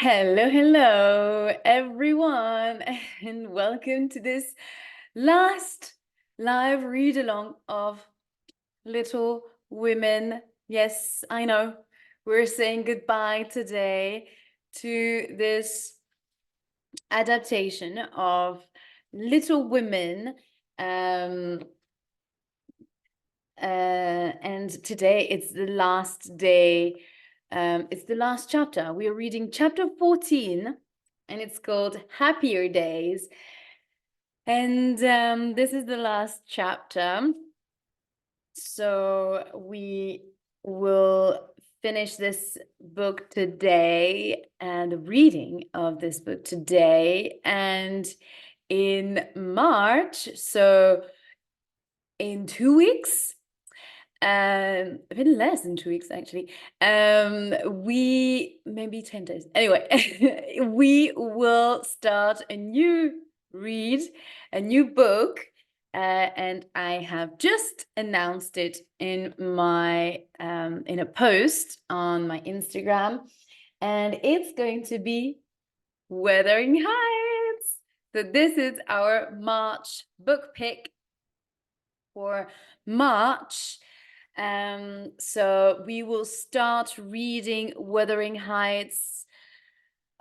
Hello, hello, everyone, and welcome to this last live read along of Little Women. Yes, I know we're saying goodbye today to this adaptation of Little Women. And today it's the last day. It's the last chapter. We are reading chapter 14, and it's called Happier Days. And this is the last chapter. So we will finish this book today and the reading of this book today. And in March, so in 2 weeks, a bit less than 2 weeks actually. We maybe 10 days. Anyway, we will start a new read, a new book, and I have just announced it in my in a post on my Instagram, and it's going to be Wuthering Heights. So this is our March book pick for March. So we will start reading Wuthering Heights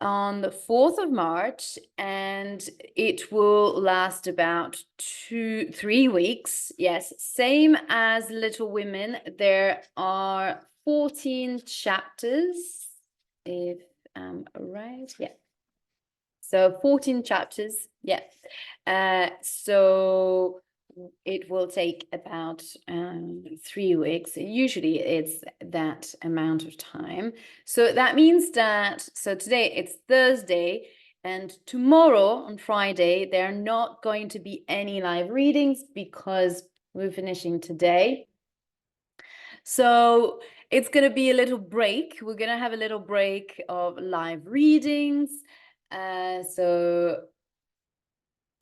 on the 4th of March, and it will last about 3 weeks. Yes, same as Little Women. There are 14 chapters, if I'm right. Yeah. So 14 chapters. Yeah. So it will take about 3 weeks. Usually it's that amount of time. So that means that, so today it's Thursday, and tomorrow on Friday, there are not going to be any live readings because we're finishing today. So it's going to be a little break. We're going to have a little break of live readings. So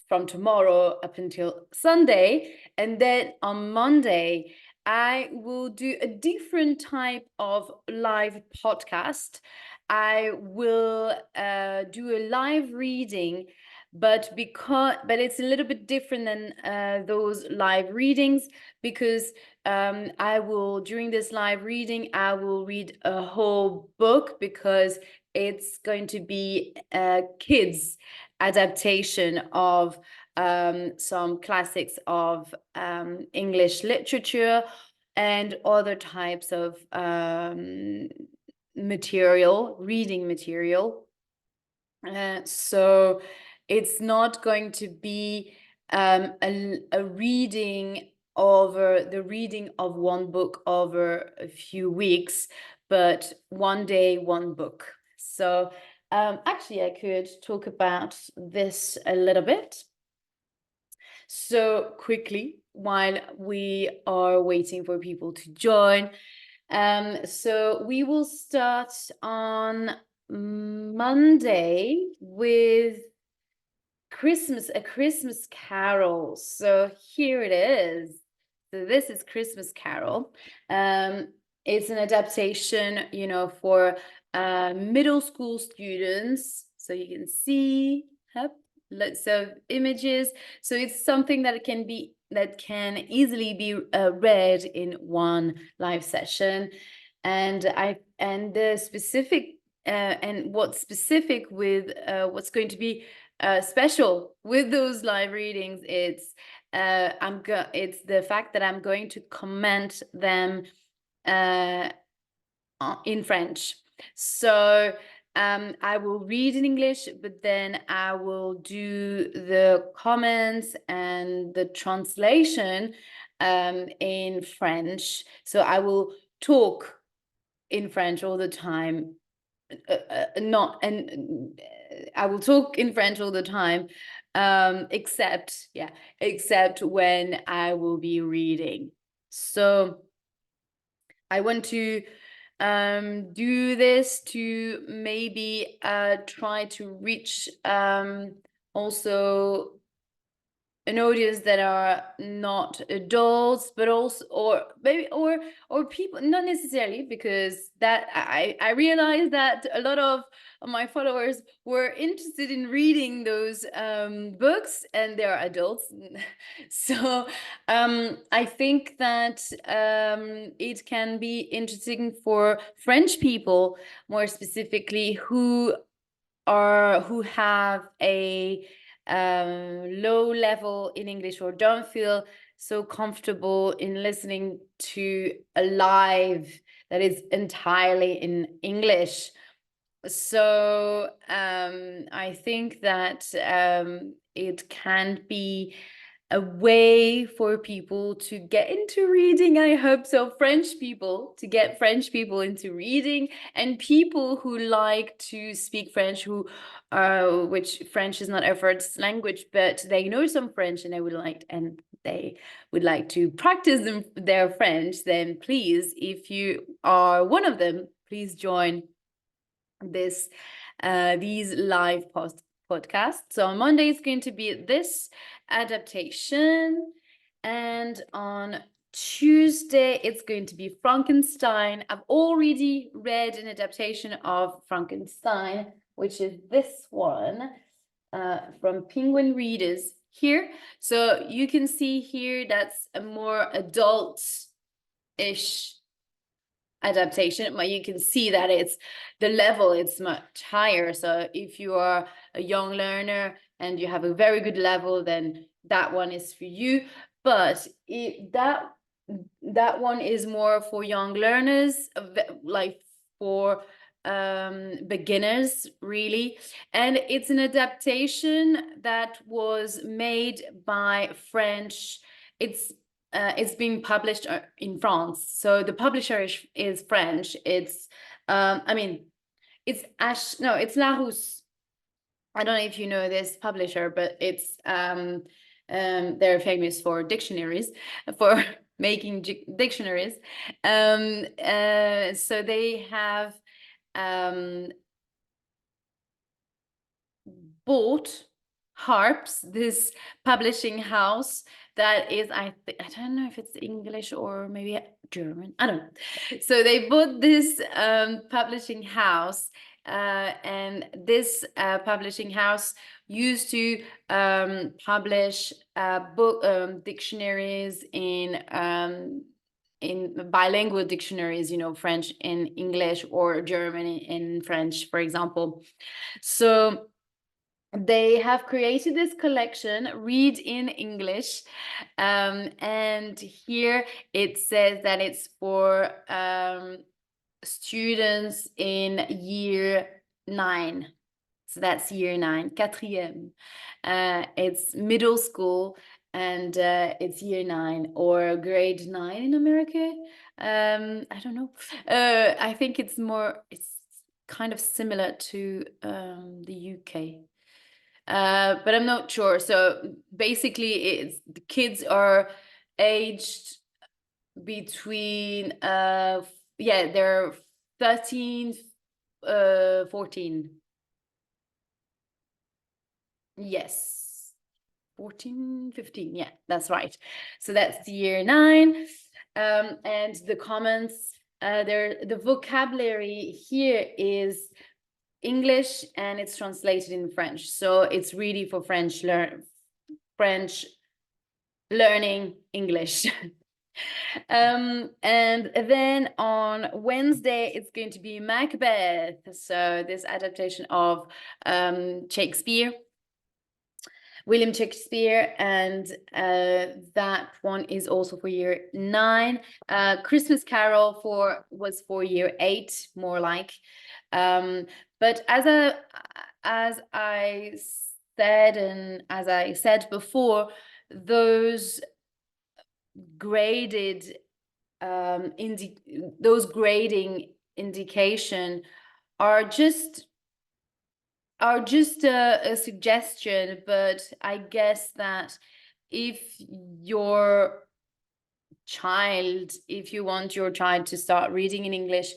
from tomorrow up until Sunday. And then on Monday, I will do a different type of live podcast. I will do a live reading, but it's a little bit different than those live readings, because I will, during this live reading, I will read a whole book, because it's going to be a kids adaptation of some classics of English literature and other types of material, reading material. So it's not going to be a reading over the reading of one book over a few weeks, but one day, one book. So actually, I could talk about this a little bit. So quickly, while we are waiting for people to join. So we will start on Monday with a Christmas Carol. So here it is. So this is Christmas Carol. It's an adaptation, for middle school students. So you can see lots of images. So it's something that can easily be read in one live session. And the specific and what's specific with what's going to be special with those live readings, it's the fact that I'm going to comment them in French. So I will read in English, but then I will do the comments and the translation in French. So I will talk in French all the time. I will talk in French all the time, except when I will be reading. So I want to do this to maybe try to reach also an audience that are not adults, but also, or maybe, or people, not necessarily, because that I realized that a lot of my followers were interested in reading those books, and they are adults. So I think that it can be interesting for French people, more specifically, who have a low level in English, or don't feel so comfortable in listening to a live that is entirely in English. So I think that it can be a way for people to get into reading. I hope so. French people, to get French people into reading, and people who like to speak French, who which French is not their first language, but they know some French, and they would like to practice their French. Then please, if you are one of them, please join these live podcasts. So on Monday it's going to be this adaptation, and on Tuesday it's going to be Frankenstein. I've already read an adaptation of Frankenstein, which is this one from Penguin Readers here. So you can see here that's a more adult-ish adaptation, but you can see that it's the level, it's much higher. So if you are a young learner and you have a very good level, then that one is for you. But that one is more for young learners, like for beginners, really. And it's an adaptation that was made by French. It's being published in France, so the publisher is French. It's I mean, it's it's Larousse. I don't know if you know this publisher, but it's they're famous for dictionaries, for making dictionaries. So they have bought Harps, this publishing house that is, I don't know if it's English or maybe German, I don't know. So they bought this publishing house, and this publishing house used to publish book dictionaries in bilingual dictionaries, French in English or German in French, for example. So they have created this collection, Read in English, and here it says that it's for students in year 9. So that's year 9, quatrième. It's middle school, and it's year 9 or grade 9 in America. I don't know. I think it's kind of similar to the UK. But I'm not sure. So basically, the kids are aged between they're 13, 14. Yes, 14, 15. Yeah, that's right. So that's the year 9. And the comments, the vocabulary here is English, and it's translated in French. So it's really for French learning English. And then on Wednesday, it's going to be Macbeth. So this adaptation of Shakespeare, William Shakespeare, and that one is also for year 9. Christmas Carol was for year 8, more like. But as I said, and as I said before, those grading indication are just a suggestion. But I guess that if you want your child to start reading in English,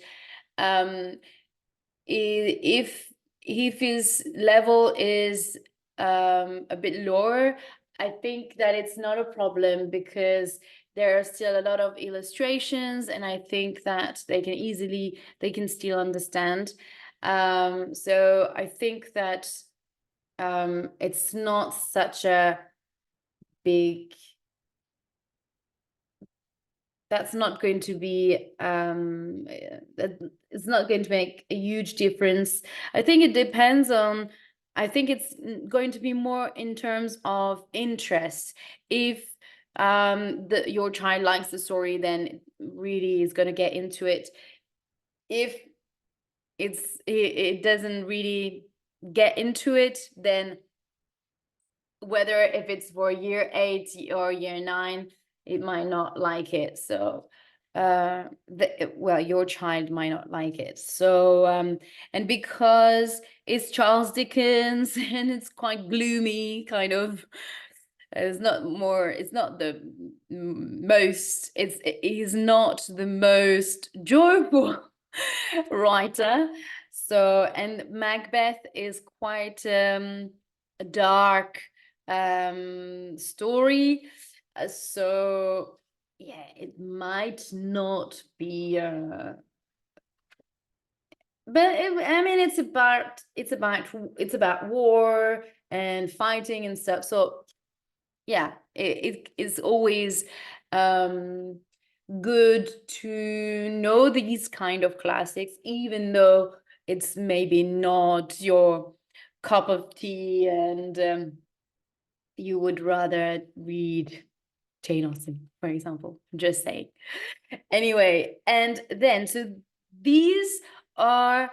if his level is a bit lower, I think that it's not a problem because there are still a lot of illustrations, and I think that they can still understand. So I think that it's not such a big, that's not going to be it's not going to make a huge difference. I think it depends on, I think it's going to be more in terms of interest. If your child likes the story, then it really is going to get into it. If it doesn't really get into it, then whether if it's for year 8 or year 9, it might not like it. So well, your child might not like it. So and because it's Charles Dickens and it's quite gloomy kind of, it's not the most, he's not the most joyful writer. So, and Macbeth is quite a dark story. So yeah, it might not be but I mean, it's about war and fighting and stuff. So yeah, it is always um good to know these kind of classics, even though it's maybe not your cup of tea, and you would rather read Jane Austen, for example. Just saying. Anyway, and then so these are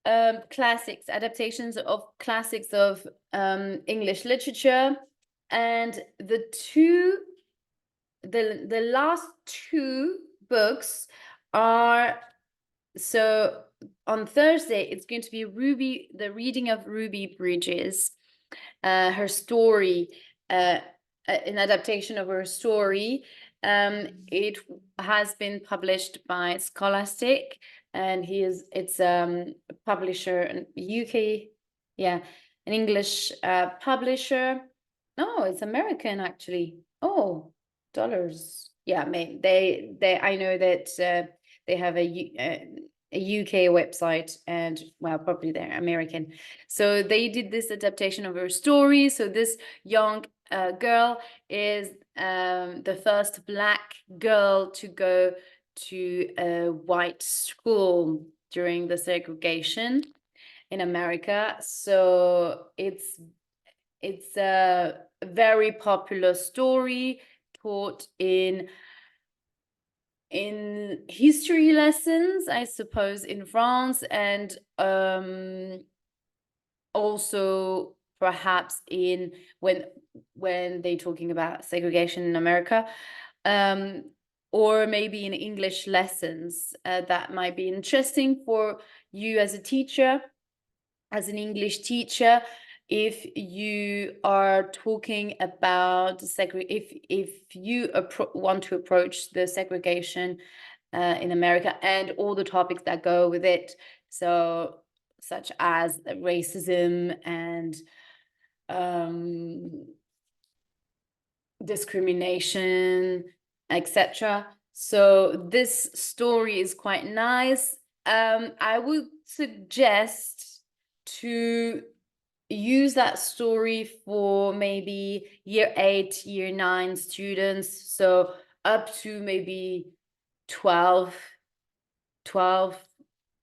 classics, adaptations of classics of English literature, and the last two books are, so on Thursday it's going to be the reading of Ruby Bridges, her story, an adaptation of her story. It has been published by Scholastic, and it's a publisher, an UK, yeah, an English publisher. No, it's American actually. Oh, dollars. Yeah, they I know that they have a UK website, and well, probably they're American. So they did this adaptation of her story. So this young girl is the first Black girl to go to a white school during the segregation in America. So it's a very popular story taught in history lessons, I suppose, in France, and also perhaps in when they're talking about segregation in America, or maybe in English lessons. That might be interesting for you as a teacher, as an English teacher, if you are talking about if you want to approach the segregation in America and all the topics that go with it, so such as racism and discrimination, etc. So this story is quite nice. I would suggest to use that story for maybe year 8, year 9 students, so up to maybe 12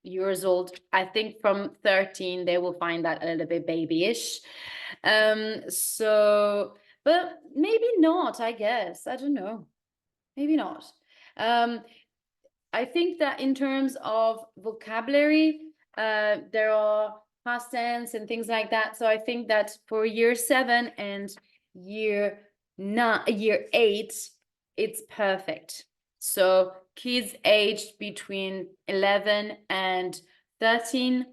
years old. I think from 13 they will find that a little bit babyish. So, but maybe not, I guess. I don't know. Maybe not. I think that in terms of vocabulary, there are past tense and things like that. So I think that for year 7 and year 8, it's perfect. So kids aged between 11 and 13,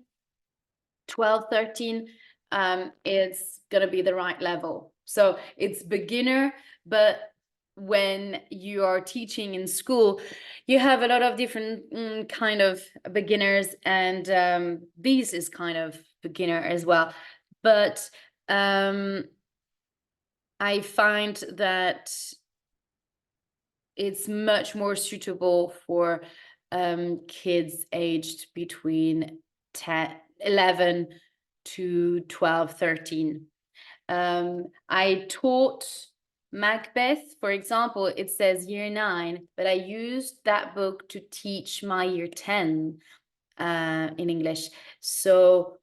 12, 13, it's gonna be the right level. So it's beginner, but when you are teaching in school, you have a lot of different kind of beginners, and this is kind of beginner as well. But I find that it's much more suitable for kids aged between 10, 11 to 12, 13. I taught Macbeth, for example, it says year 9, but I used that book to teach my year 10 in English. So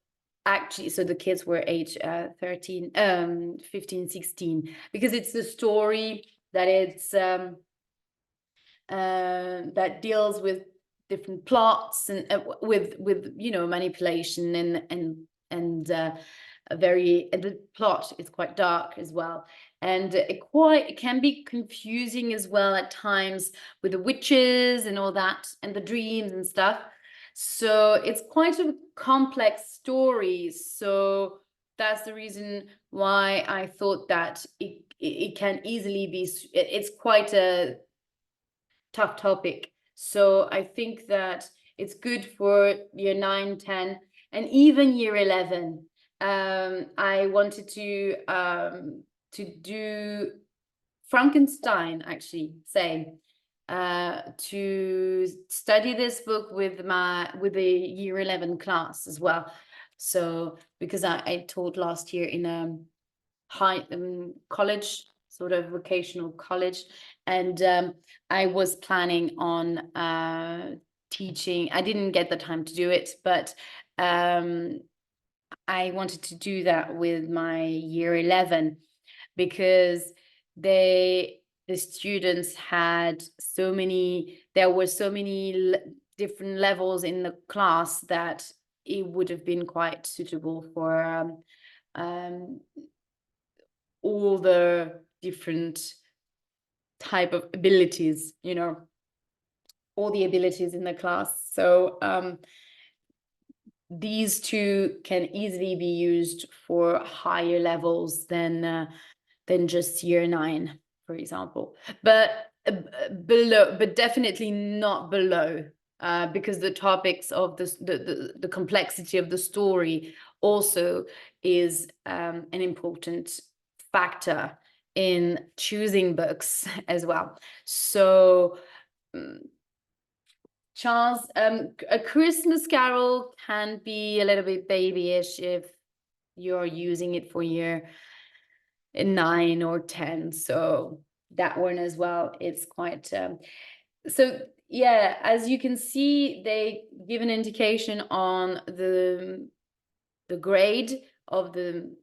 actually, so the kids were age 13, 15, 16, because it's the story that that deals with different plots and with manipulation and the plot is quite dark as well, and it can be confusing as well at times with the witches and all that and the dreams and stuff. So it's quite a complex story. So that's the reason why I thought that it can easily be, it's quite a tough topic. So I think that it's good for year 9, 10, and even year 11. I wanted to do Frankenstein, actually, same. To study this book with the year 11 class as well. So because I taught last year in a high college, sort of vocational college, and I was planning on teaching. I didn't get the time to do it, but I wanted to do that with my year 11 because the students had so many, there were so many different levels in the class that it would have been quite suitable for all the different type of abilities, all the abilities in the class. So these two can easily be used for higher levels than just year 9, for example, but below, but definitely not below, because the topics of the complexity of the story also is an important factor in choosing books as well. So Charles, A Christmas Carol can be a little bit babyish if you're using it for year 9 or 10. So that one as well, it's quite so yeah, as you can see, they give an indication on the grade of the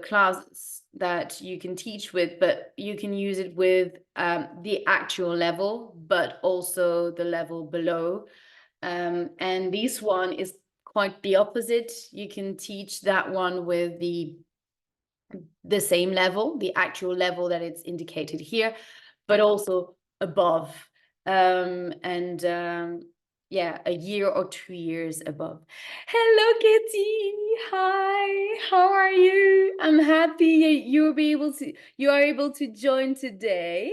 class that you can teach with, but you can use it with the actual level, but also the level below. And this one is quite the opposite. You can teach that one with the same level, the actual level that it's indicated here, but also above. And yeah, a year or 2 years above. Hello, Kitty. Hi, how are you? I'm happy you are able to join today.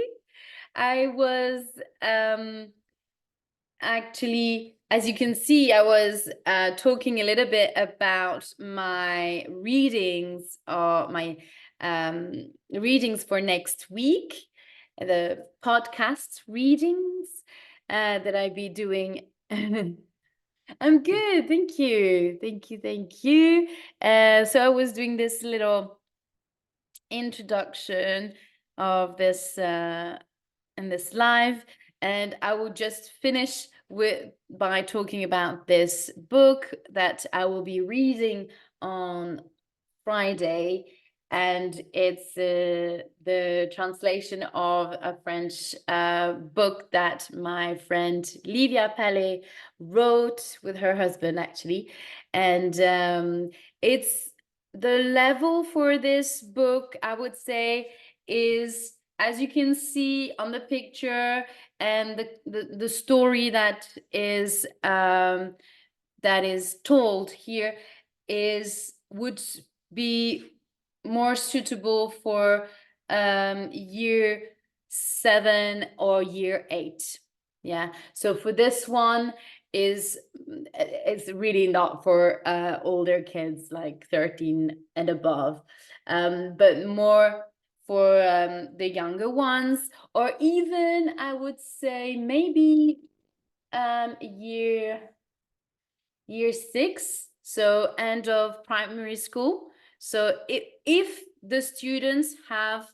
I was actually, as you can see, I was talking a little bit about my readings, or my readings for next week, the podcast readings that I be doing. I'm good, thank you, thank you, thank you. So I was doing this little introduction of this in this live, and I will just finish by talking about this book that I will be reading on Friday, and it's the translation of a French book that my friend Livia Palais wrote with her husband, actually. And it's the level for this book, I would say, is, as you can see on the picture, and the story that is told here would be more suitable for year 7 or year 8. Yeah, so for this one it's really not for older kids like 13 and above, but more for the younger ones, or even I would say maybe year 6, so end of primary school. So if the students have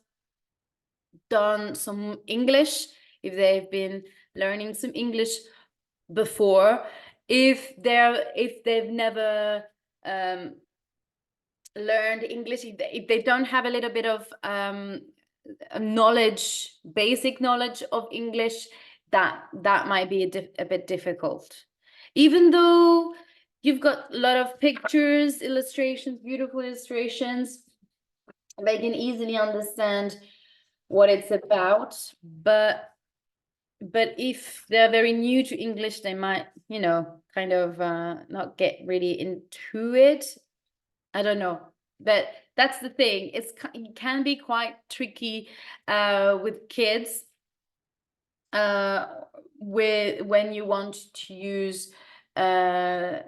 done some English, if they've been learning some English before, if they've never learned English, if they don't have a little bit of knowledge, basic knowledge of English, that might be a bit difficult. Even though you've got a lot of pictures, illustrations, beautiful illustrations, they can easily understand what it's about, but if they're very new to English, they might, kind of not get really into it. I don't know, but that's the thing. It can be quite tricky with kids when you want to use a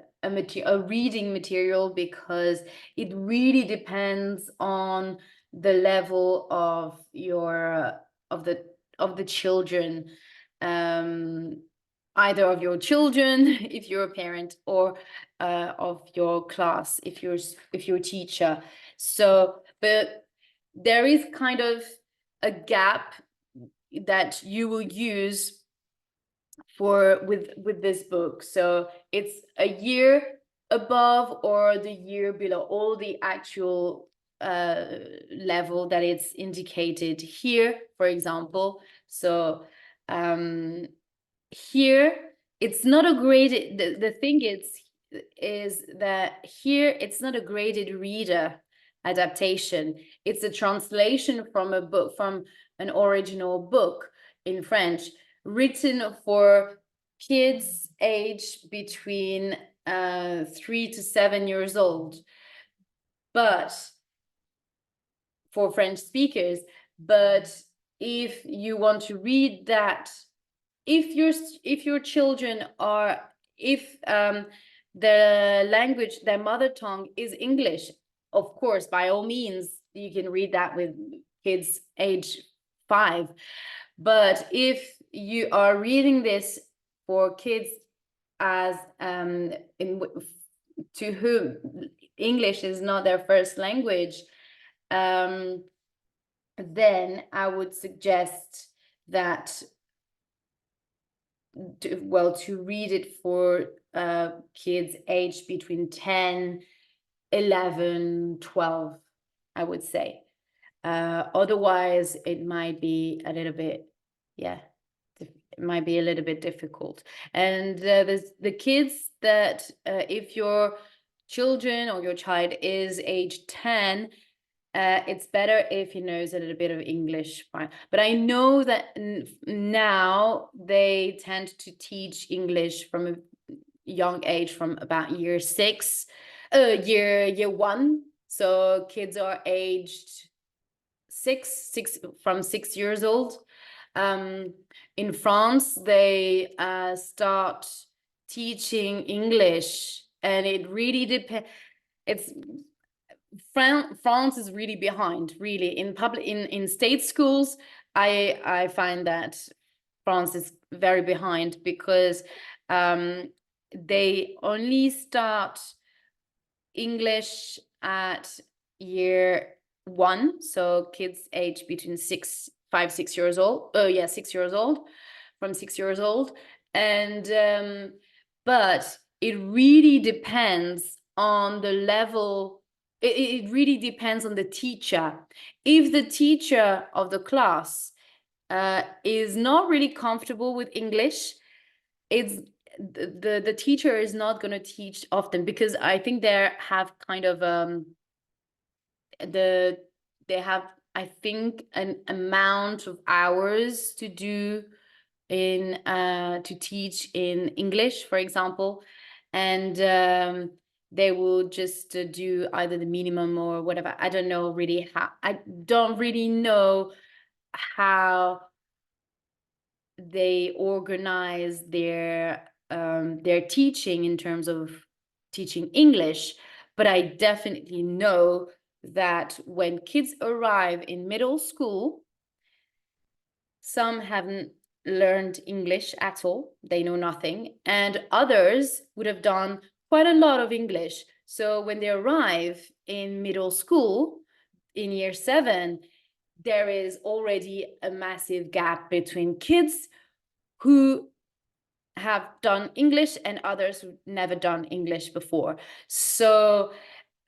reading material, because it really depends on the level of the children, either of your children if you're a parent, or of your class if you're a teacher. So, but there is kind of a gap that you will use with this book. So it's a year above or the year below, all the actual level that it's indicated here, for example. So here it's not a graded, the thing is that here it's not a graded reader adaptation. It's a translation from a book, from an original book in French, written for kids aged between 3 to 7 years old, but for French speakers. But if you want to read that, if your children are, if the language, their mother tongue is English, of course, by all means, you can read that with kids age 5. But if you are reading this for kids as to whom English is not their first language, then I would suggest that to read it for kids aged between 10, 11, 12, I would say. Otherwise, it might be a little bit, it might be a little bit difficult. And there's the kids that, if your children or your child is age 10, it's better if he knows a little bit of English. But I know that now they tend to teach English from a young age, from about year 1. So kids are aged 6 years old. In France, they start teaching English, and it really depends. France is really behind, really, in state schools. I find that France is very behind, because they only start English at year 1, so kids age between 6 years old. 6 years old, from 6 years old. And but it really depends on the level. It really depends on the teacher. If the teacher of the class is not really comfortable with English, it's the teacher is not going to teach often, because I think they have kind of they have, I think, an amount of hours to do in to teach in English, for example, and they will just do either the minimum or whatever. I don't know really how. I don't really know how they organize their teaching in terms of teaching English, but I definitely know that when kids arrive in middle school, some haven't learned English at all, they know nothing, and others would have done quite a lot of English. So when they arrive in middle school, in year 7, there is already a massive gap between kids who have done English and others who've never done English before. So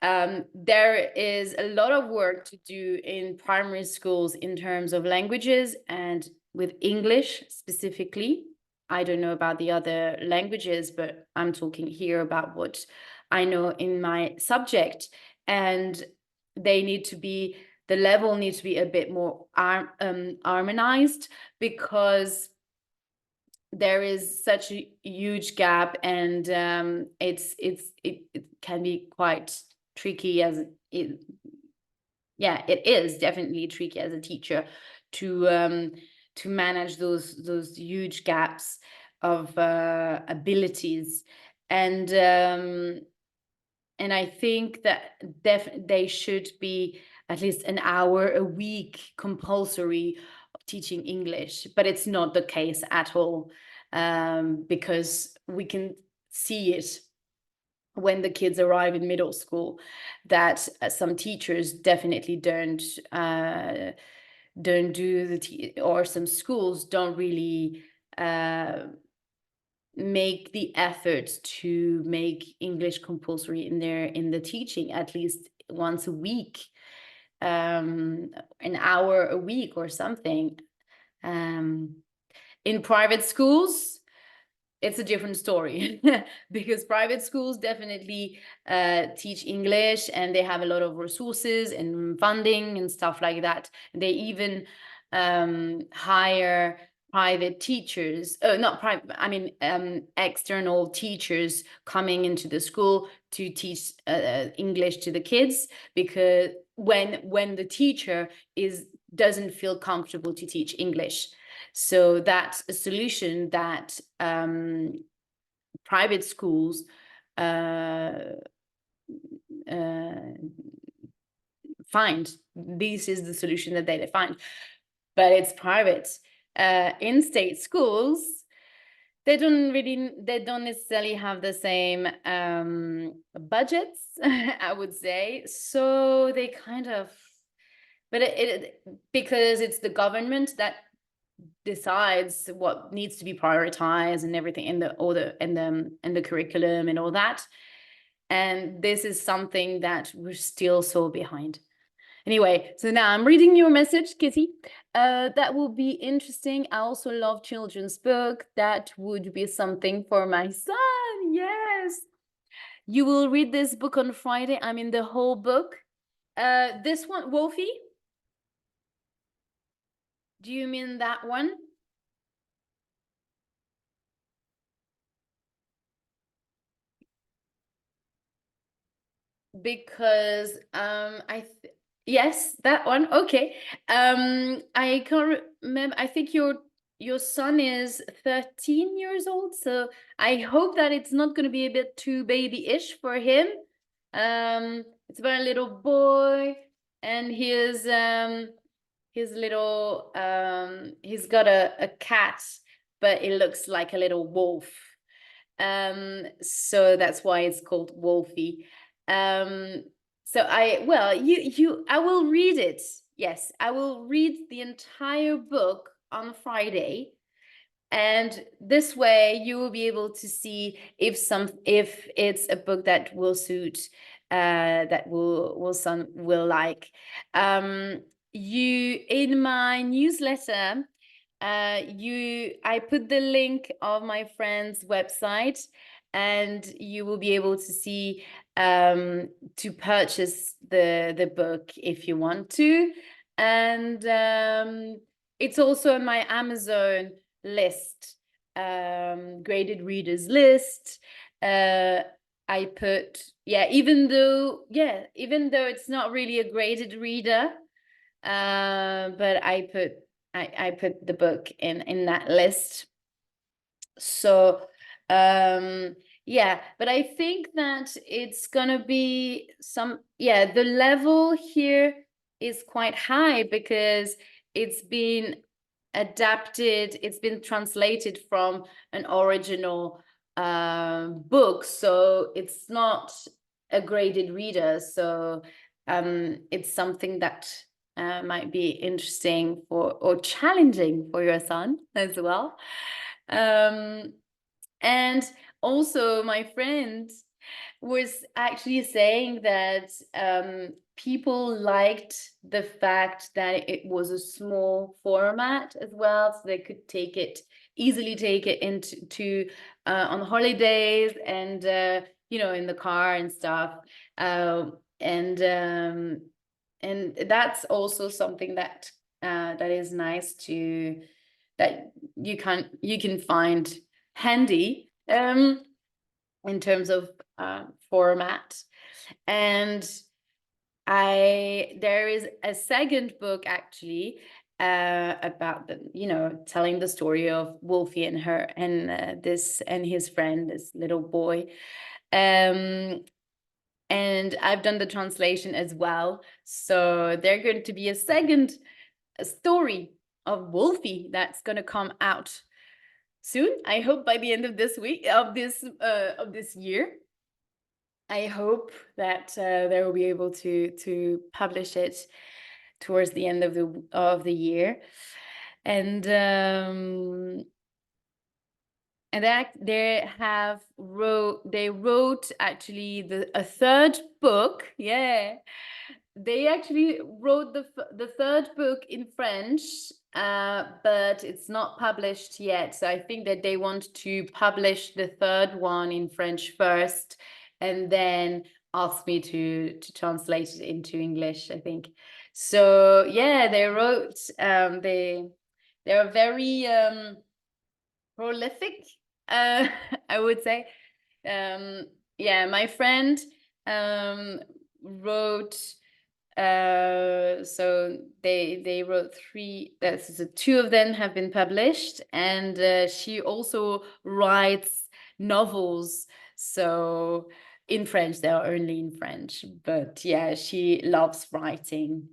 there is a lot of work to do in primary schools in terms of languages, and with English specifically. I don't know about the other languages, but I'm talking here about what I know in my subject. And they need to be, the level needs to be a bit more harmonized, because there is such a huge gap, and it can be quite tricky as it yeah, it is definitely tricky as a teacher to manage those huge gaps of abilities. And and I think that they should be at least an hour a week compulsory of teaching English, but it's not the case at all, because we can see it when the kids arrive in middle school, that some teachers definitely don't do or some schools don't really make the effort to make English compulsory in the teaching at least once a week, an hour a week or something. In private schools, it's a different story because private schools definitely teach English, and they have a lot of resources and funding and stuff like that. They even hire private teachers, not private, I mean external teachers coming into the school to teach English to the kids, because when the teacher doesn't feel comfortable to teach English. So that's a solution that private schools find. This is the solution that they find, but it's private. In state schools, they don't necessarily have the same budgets, I would say. So they kind of, but because it's the government that decides what needs to be prioritized and everything in the order and the curriculum and all that. And this is something that we're still so behind. Anyway, so now I'm reading your message, Kitty. That will be interesting. I also love children's book. That would be something for my son. Yes. You will read this book on Friday. I mean, the whole book. This one, Wolfie? Do you mean that one? Because yes, that one. Okay. I can't remember. I think your son is 13 years old, so I hope that it's not going to be a bit too baby-ish for him. It's about a little boy, and his little he's got a cat, but it looks like a little wolf. So that's why it's called Wolfie. So I will read it. Yes, I will read the entire book on Friday, and this way you will be able to see if it's a book that will suit, that will son will like. You in my newsletter, I put the link of my friend's website, and you will be able to see to purchase the book if you want to. And it's also on my Amazon list, graded readers list. I put, even though it's not really a graded reader, but I put the book in that list. So Yeah, but I think that it's gonna be yeah, the level here is quite high because it's been adapted, it's been translated from an original book, so it's not a graded reader. So it's something that might be interesting for or challenging for your son as well. Um, and also, my friend was actually saying that people liked the fact that it was a small format as well, so they could easily take it on holidays and in the car and stuff. Uh, and um, and that's also something that is nice that you can find handy in terms of format. And there is a second book actually about telling the story of Wolfie and her and this and his friend, this little boy. Um, and I've done the translation as well. So there's going to be a second story of Wolfie that's going to come out soon. I hope by the end of this week of this year. I hope that they will be able to publish it towards the end of the year, and that they wrote actually a third book. Yeah, they actually wrote the third book in French, but it's not published yet. So I think that they want to publish the third one in French first, and then ask me to translate it into English, I think. So yeah, they wrote. They're very prolific, I would say. Yeah, my friend wrote so they wrote three. So two of them have been published, and she also writes novels. So in French, they are only in French, but yeah, she loves writing,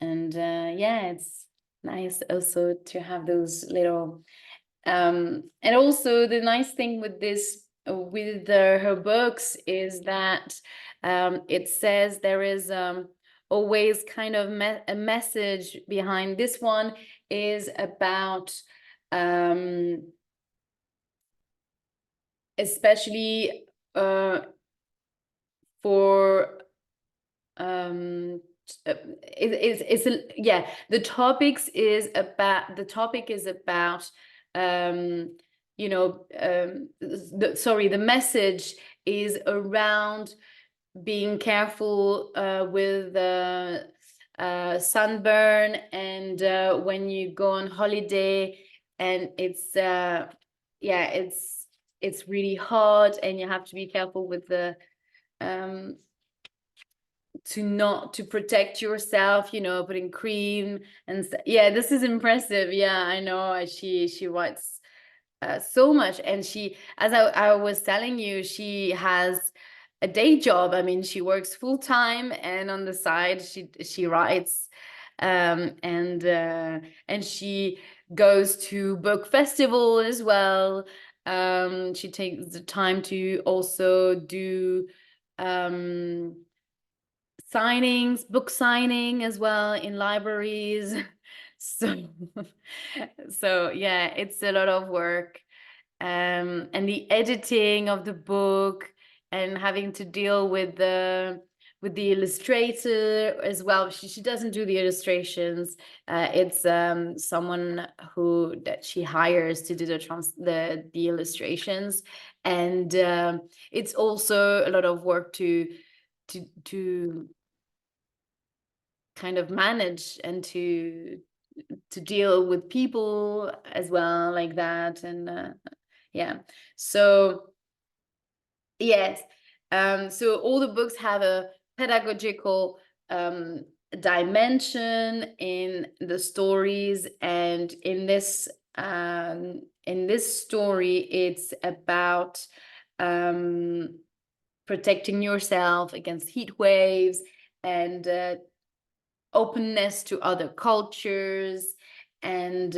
and yeah, it's nice also to have those little. And also the nice thing with her books is that it says there is always kind of a message behind. This one is about especially for yeah, the topic is about the message is around being careful with sunburn, and when you go on holiday, and it's really hot, and you have to be careful with the um to protect yourself, putting cream and yeah, this is impressive. Yeah, I know. She writes so much, and she, as I was telling you, she has a day job. I mean, she works full time, and on the side she writes, and she goes to book festival as well. She takes the time to also do book signing as well in libraries. So, so yeah, it's a lot of work. And the editing of the book, and having to deal with the illustrator as well. She doesn't do the illustrations. It's someone that she hires to do the illustrations, and it's also a lot of work to kind of manage, and to deal with people as well, like that. And yeah, so yes, so all the books have a pedagogical dimension in the stories, and in this story it's about protecting yourself against heat waves, and openness to other cultures, and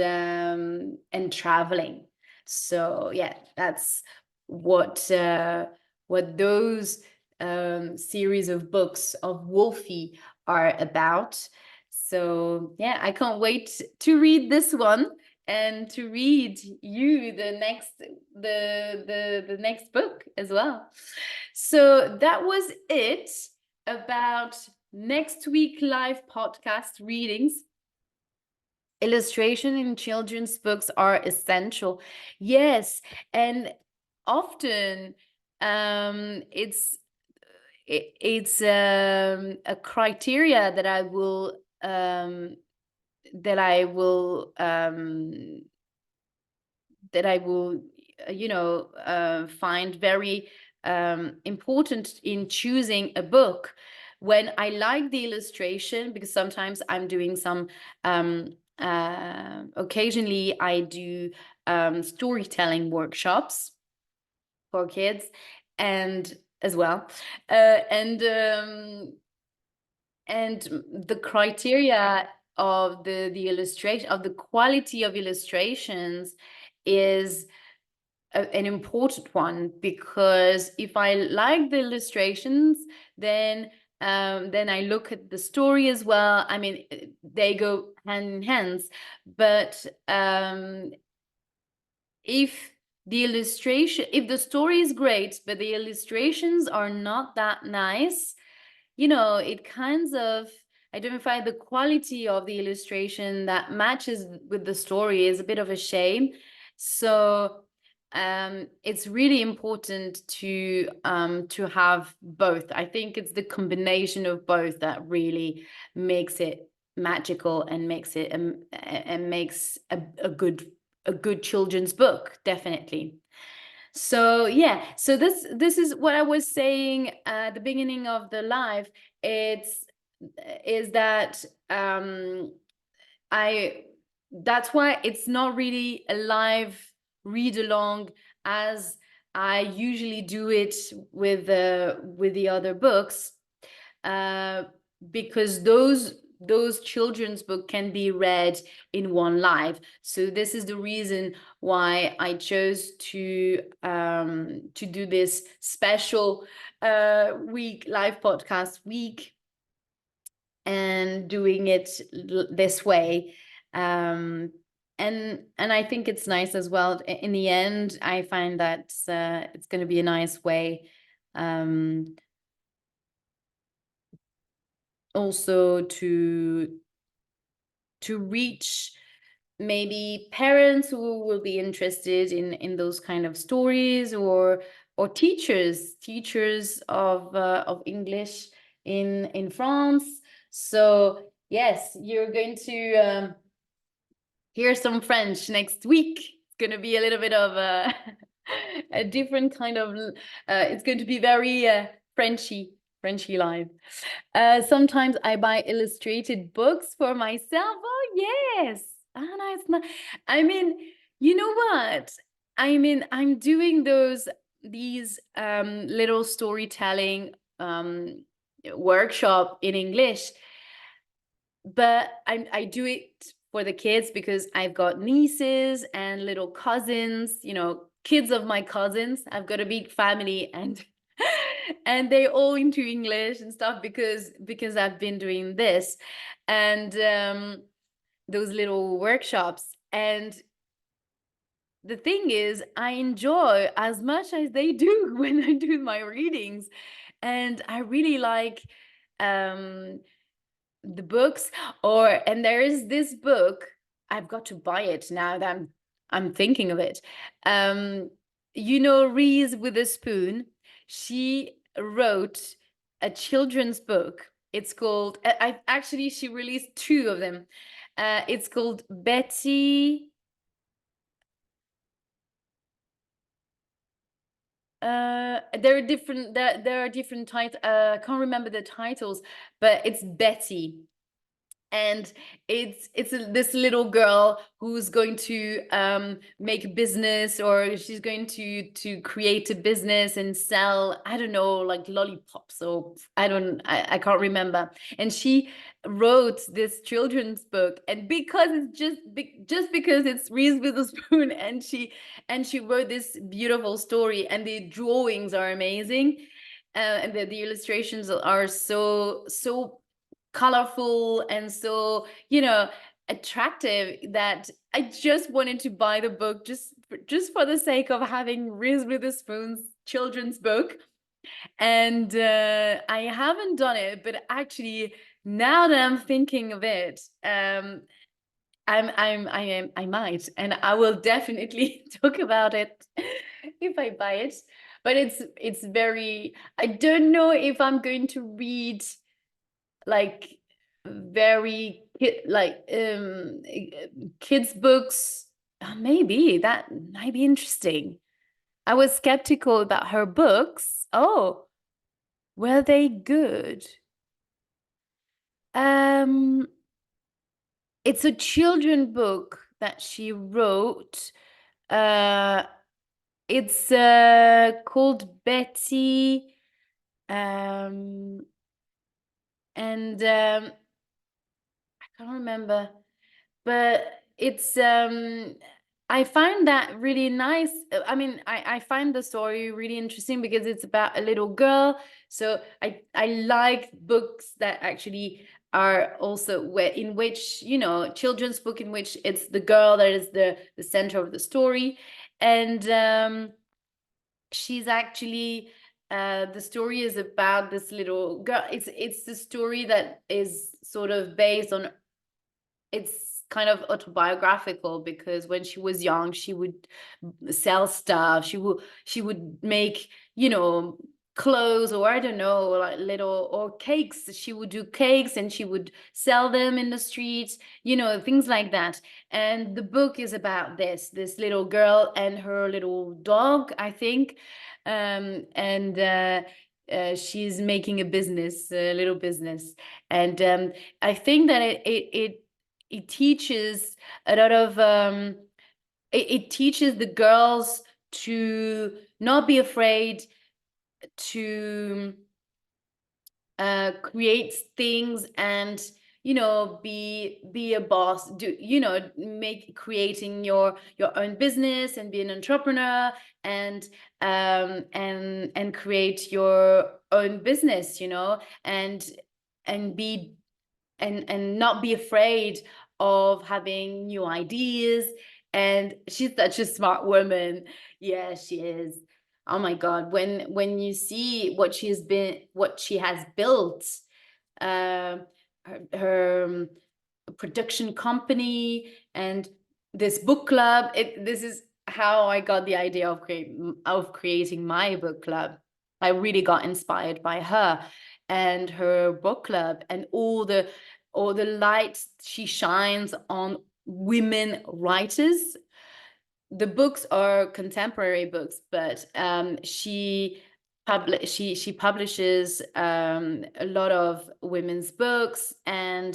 traveling. So yeah, that's what those series of books of Wolfie are about. So yeah, I can't wait to read this one and to read you the next book as well. So that was it about next week live podcast readings. Illustration in children's books are essential. Yes, and often it's a criteria that I will that I will that I will find very important in choosing a book, when I like the illustration, because sometimes I'm doing some occasionally I do storytelling workshops for kids, and as well, and the criteria of the illustration, of the quality of illustrations, is an important one, because if I like the illustrations, then I look at the story as well. I mean, they go hand in hand. But if if the story is great, but the illustrations are not that nice, it kinds of identify the quality of the illustration that matches with the story is a bit of a shame. So it's really important to have both. I think it's the combination of both that really makes it magical and makes it and makes a good children's book, definitely. So yeah, so this is what I was saying at the beginning of the live. It's is that I that's why it's not really a live read along as I usually do it with the other books, uh, because those children's book can be read in one live. So this is the reason why I chose to do this special week, live podcast week, and doing it this way. And I think it's nice as well. In the end, I find that it's going to be a nice way, also to reach maybe parents who will be interested in those kind of stories, or teachers of English in France. So yes, you're going to hear some French next week. It's going to be a little bit of a different kind of it's going to be very Frenchy live. Sometimes I buy illustrated books for myself. Oh yes. Ah, nice. I mean, you know what? I mean, I'm doing these little storytelling workshop in English, but I do it for the kids because I've got nieces and little cousins, kids of my cousins. I've got a big family, and and they all into English and stuff, because I've been doing this, and those little workshops. And the thing is, I enjoy as much as they do when I do my readings, and I really like the books. And there is this book, I've got to buy it now that I'm thinking of it. Reese Witherspoon, she wrote a children's book. It's called, she released two of them. It's called Betty. There are different titles. I can't remember the titles, but it's Betty. and this little girl who's going to make a business, or she's going to create a business and sell, I don't know, like lollipops, or I can't remember. And she wrote this children's book, and because it's just because it's Reese Witherspoon, and she wrote this beautiful story, and the drawings are amazing, and the illustrations are so colorful and so, attractive, that I just wanted to buy the book just for the sake of having Reese Witherspoon's children's book. And I haven't done it, but actually, now that I'm thinking of it, I might, and I will definitely talk about it if I buy it. But it's very, I don't know if I'm going to read like very kids books. Maybe that might be interesting. I was skeptical about her books. Oh, were they good? Um, it's a children book that she wrote. Uh, it's called Betty. Um, and I can't remember, but it's I find that really nice. I mean, I find the story really interesting because it's about a little girl. So I like books that actually are also where in which, children's book in which it's the girl that is the center of the story. And she's actually the story is about this little girl. It's the story that is sort of based on, it's kind of autobiographical, because when she was young, she would sell stuff. She would make, clothes, or I don't know, like little, or cakes. She would do cakes and she would sell them in the streets, things like that. And the book is about this little girl and her little dog, I think. And she's making a little business. And I think that it teaches a lot of it teaches the girls to not be afraid to create things, and be a boss, do make creating your own business and be an entrepreneur, and create your own business, and be and not be afraid of having new ideas. And she's such a smart woman. Yeah, she is. Oh my God, when you see what she has built, uh, her production company, and this book club. This is how I got the idea of creating my book club. I really got inspired by her and her book club, and all the lights she shines on women writers. The books are contemporary books, but she publishes a lot of women's books, um,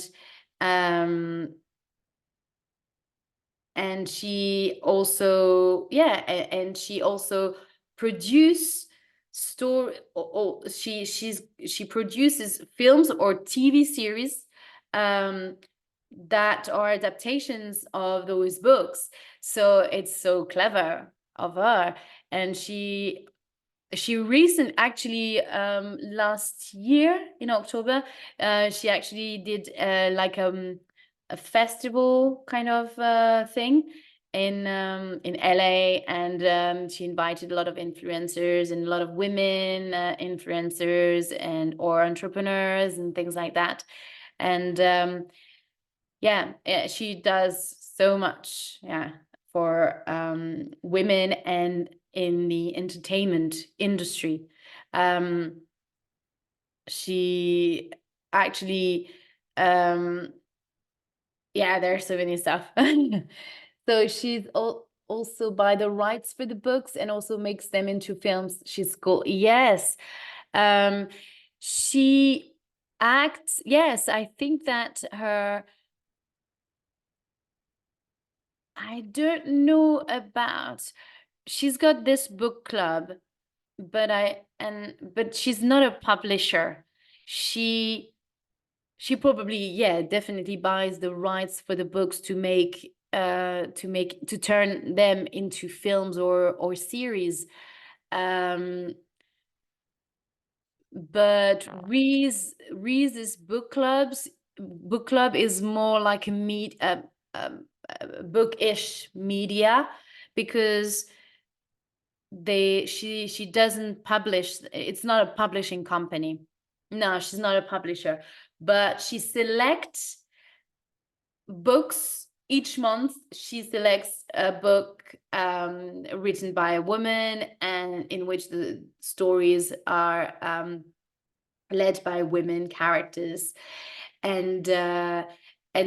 and she also, and she also produce story or she produces films or TV series um that are adaptations of those books. So it's so clever of her. And she actually last year in October, she actually did like a festival kind of thing in LA, and she invited a lot of influencers and a lot of women influencers and or entrepreneurs and things like that. And yeah, she does so much, for women and in the entertainment industry. She actually, there's so many stuff. So she's also buy the rights for the books and also makes them into films. She's cool. Yes. She acts. Yes, I think that her, I don't know about, she's got this book club, but she's not a publisher. She probably, yeah, definitely buys the rights for the books to turn them into films or series. Um, but Reese's book club is more like a bookish media, because she doesn't publish. It's not a publishing company. No, she's not a publisher, but she selects books each month. She selects a book written by a woman, and in which the stories are led by women characters, and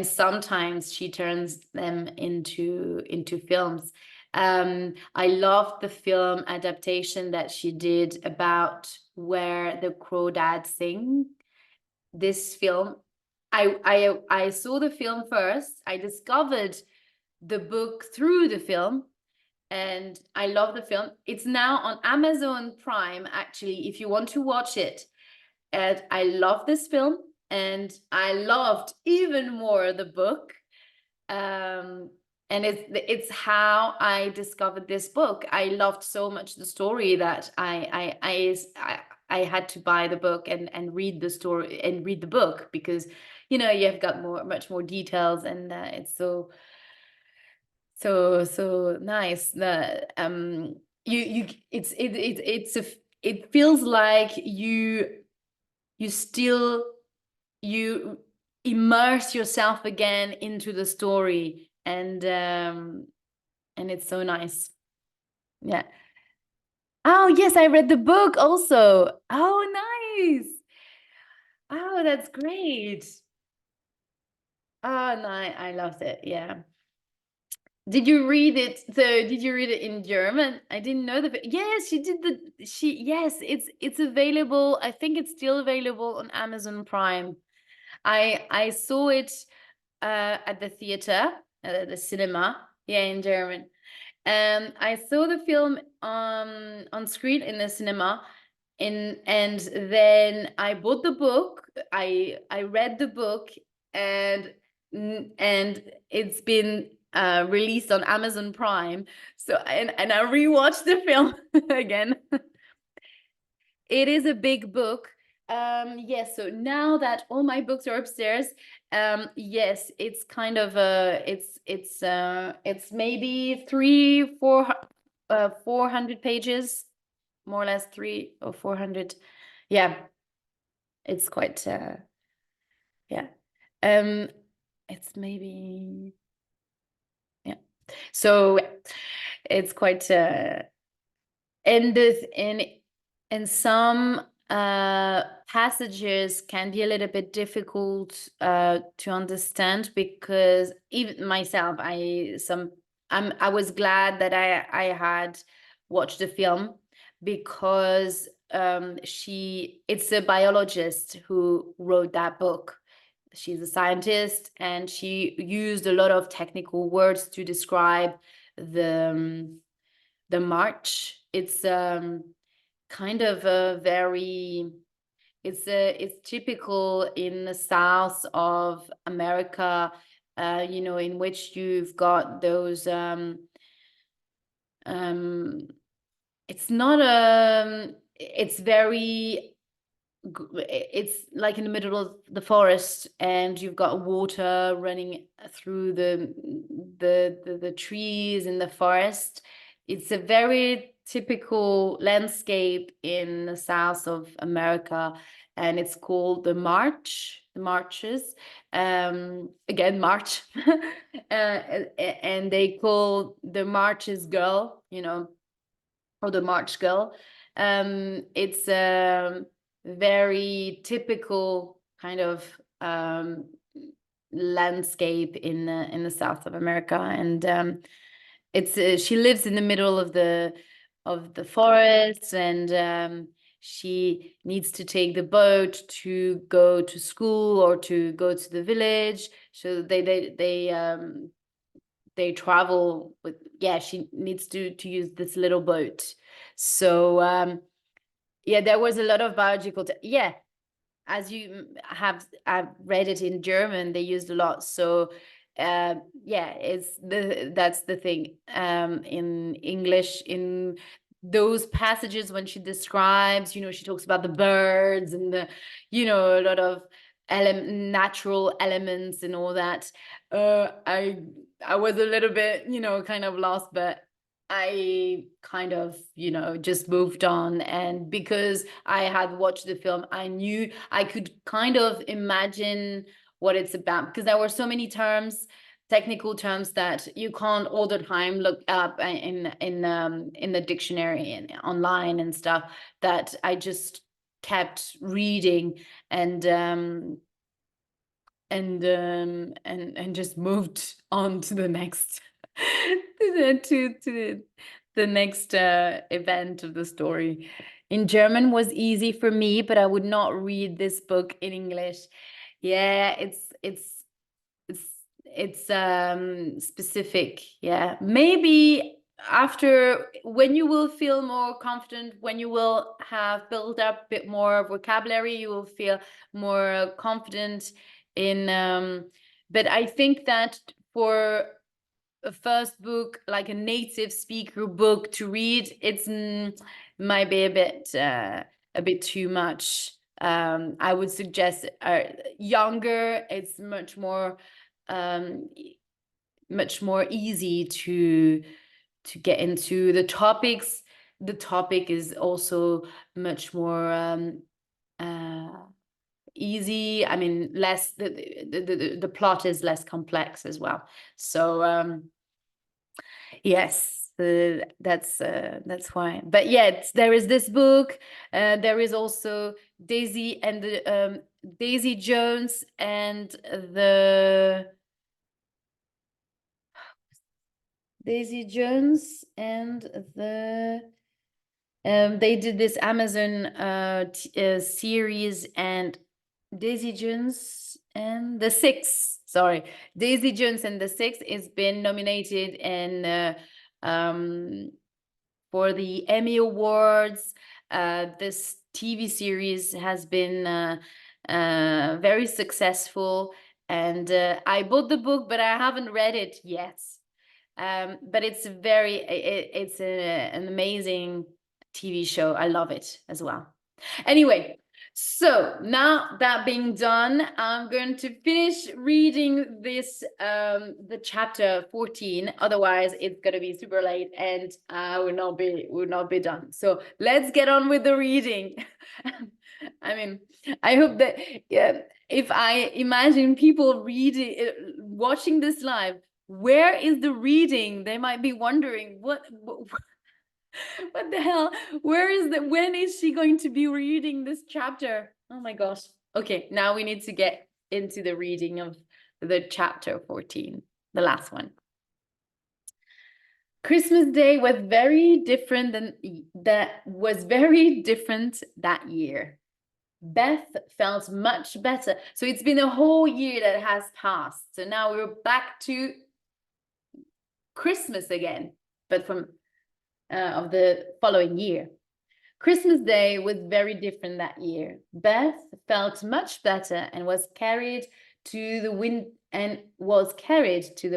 sometimes she turns them into films. I loved the film adaptation that she did about Where the Crawdads Sing. This film, I saw the film first. I discovered the book through the film, and I love the film. It's now on Amazon Prime, actually, if you want to watch it. And I love this film, and I loved even more the book. And it's how I discovered this book. I loved so much the story that I had to buy the book and read the story and read the book, because you have got much more details, and it's so nice. The you it feels like you still you immerse yourself again into the story, and it's so nice. Yeah. Oh yes, I read the book also. Oh, nice. Oh, that's great. Oh no, I loved it. Yeah. Did you read it? So did you read it in German? I didn't know yes, she did yes, it's available. I think it's still available on Amazon Prime. I saw it at the theater, the cinema, yeah, in German. I saw the film on screen in the cinema, and then I bought the book. I read the book, and it's been released on Amazon Prime. So and I rewatched the film again. It is a big book. Yes, so now that all my books are upstairs, yes, it's kind of it's maybe 400 pages, more or less 300 or 400. Yeah, it's quite yeah. Um, it's maybe, yeah. So it's quite and some passages can be a little bit difficult to understand, because even myself, I was glad that I had watched the film, because it's a biologist who wrote that book. She's a scientist, and she used a lot of technical words to describe the march. It's kind of a very, it's typical in the south of America, in which you've got those it's not it's very, it's like in the middle of the forest, and you've got water running through the trees in the forest. It's a very typical landscape in the south of America, and it's called the marches. Again, march. And they call the marches girl, or the march girl. It's very typical kind of landscape in the south of America, and it's she lives in the middle of the forest, and she needs to take the boat to go to school or to go to the village. So they travel with, yeah, she needs to use this little boat. So yeah, there was a lot of biological yeah, as you have, I've read it in German, they used a lot. So yeah, that's the thing. In English, in those passages when she describes, she talks about the birds and the, a lot of natural elements and all that. I was a little bit, kind of lost, but I kind of, just moved on. And because I had watched the film, I knew I could kind of imagine what it's about, because there were so many terms, technical terms, that you can't all the time look up in the dictionary and online and stuff, that I just kept reading and just moved on to the next to the next event of the story. In German was easy for me, but I would not read this book in English. Yeah, it's specific. Yeah, maybe after, when you will feel more confident, when you will have built up a bit more vocabulary, you will feel more confident in but I think that for a first book, like a native speaker book to read, it's might be a bit too much. I would suggest younger. It's much more easy to get into the topics. The topic is also much more easy. I mean, less, the plot is less complex as well. So yes, that's why. But yeah, there is this book. There is also Daisy and the Daisy Jones and the Daisy Jones and the they did this Amazon series, and Daisy Jones and the Six. Sorry, Daisy Jones and the Six has been nominated in for the Emmy Awards. This TV series has been very successful, and I bought the book, but I haven't read it yet. But it's an amazing TV show. I love it as well. Anyway, so now that being done, I'm going to finish reading this the chapter 14. Otherwise, it's gonna be super late and I will not be done. So let's get on with the reading. I mean, I hope that, yeah, if I imagine people reading, watching this live, where is the reading? They might be wondering what the hell? When is she going to be reading this chapter? Oh my gosh. Okay, now we need to get into the reading of the chapter 14, the last one. Christmas Day was very different that year. Beth felt much better. So it's been a whole year that has passed. So now we're back to Christmas again, but from of the following year. Christmas Day was very different that year. Beth felt much better and was carried to the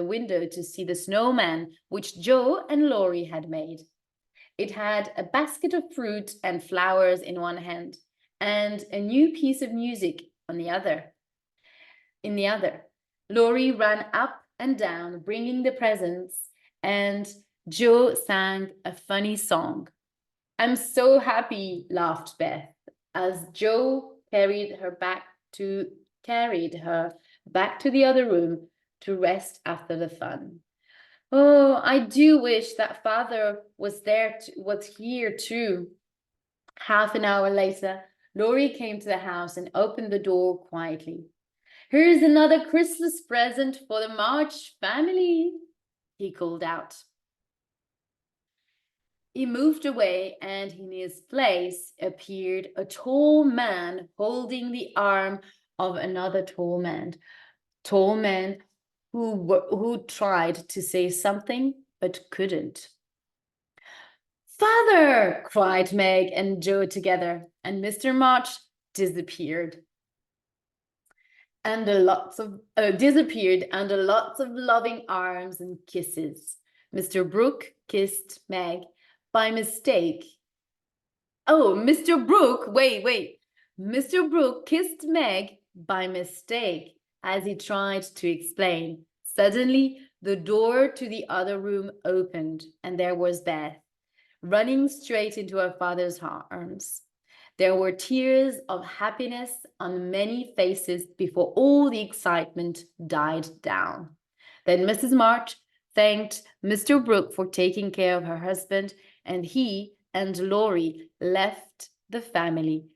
window to see the snowman which Joe and Laurie had made. It had a basket of fruit and flowers in one hand and a new piece of music on the other. In the other, Laurie ran up and down bringing the presents, and Joe sang a funny song. I'm so happy, laughed Beth, as Joe carried her back to the other room to rest after the fun. Oh, I do wish that Father was here too. Half an hour later, Laurie came to the house and opened the door quietly. Here's another Christmas present for the March family, he called out. He moved away, and in his place appeared a tall man holding the arm of another tall man. Tall man who tried to say something but couldn't. "Father!" cried Meg and Joe together, and Mr. March disappeared. Disappeared under lots of loving arms and kisses. Mr. Brooke kissed Meg by mistake. Oh, Mr. Brooke, wait. Mr. Brooke kissed Meg by mistake as he tried to explain. Suddenly, the door to the other room opened, and there was Beth, running straight into her father's arms. There were tears of happiness on many faces before all the excitement died down. Then Mrs. March thanked Mr. Brooke for taking care of her husband, and he and Laurie left the family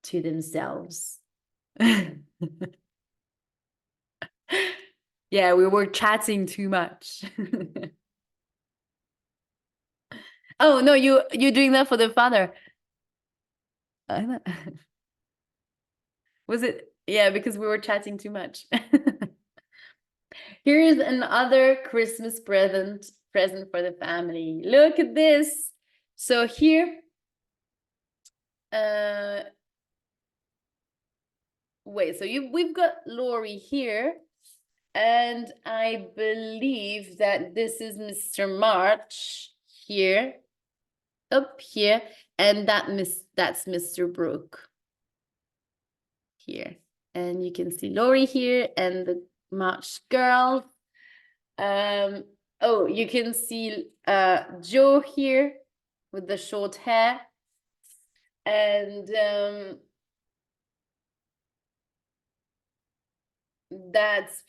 to themselves. Yeah, we were chatting too much. Oh, no, you're doing that for the father. Was it? Yeah, because we were chatting too much. Here is another Christmas present for the family. Look at this. So here, wait, so we've got Laurie here, and I believe that this is Mr. March here, up here, and that's Mr. Brooke here. And you can see Laurie here and the March girls. Oh, you can see Joe here with the short hair. And that's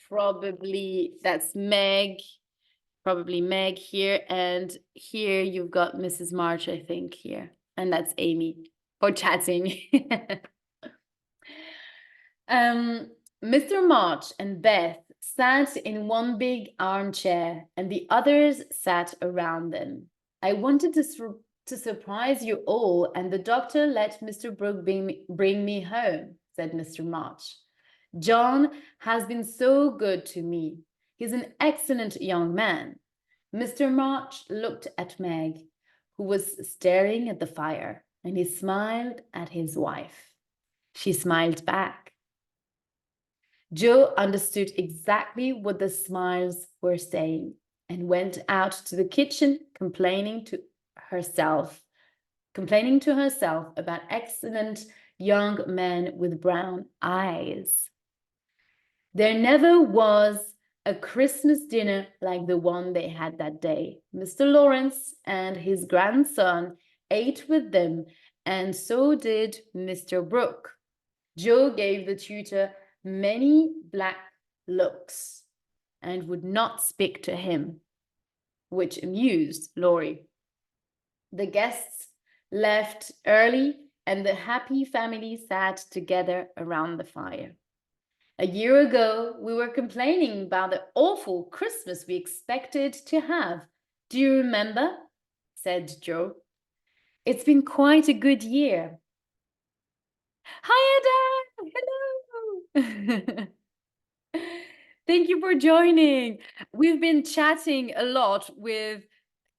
Meg, probably Meg here. And here you've got Mrs. March, I think, here. And that's Amy for chatting. Mr. March and Beth sat in one big armchair, and the others sat around them. I wanted to surprise you all, and the doctor let Mr. Brooke bring me home, said Mr. March. John has been so good to me. He's an excellent young man. Mr. March looked at Meg, who was staring at the fire, and he smiled at his wife. She smiled back. Joe understood exactly what the smiles were saying and went out to the kitchen complaining to herself about excellent young men with brown eyes. There never was a Christmas dinner like the one they had that day. Mr. Lawrence and his grandson ate with them, and so did Mr. Brooke. Joe gave the tutor many black looks and would not speak to him, which amused Laurie. The guests left early, and the happy family sat together around the fire. A year ago, we were complaining about the awful Christmas we expected to have. Do you remember? Said Joe. It's been quite a good year. Hi, Ada! Hello! Thank you for joining. We've been chatting a lot with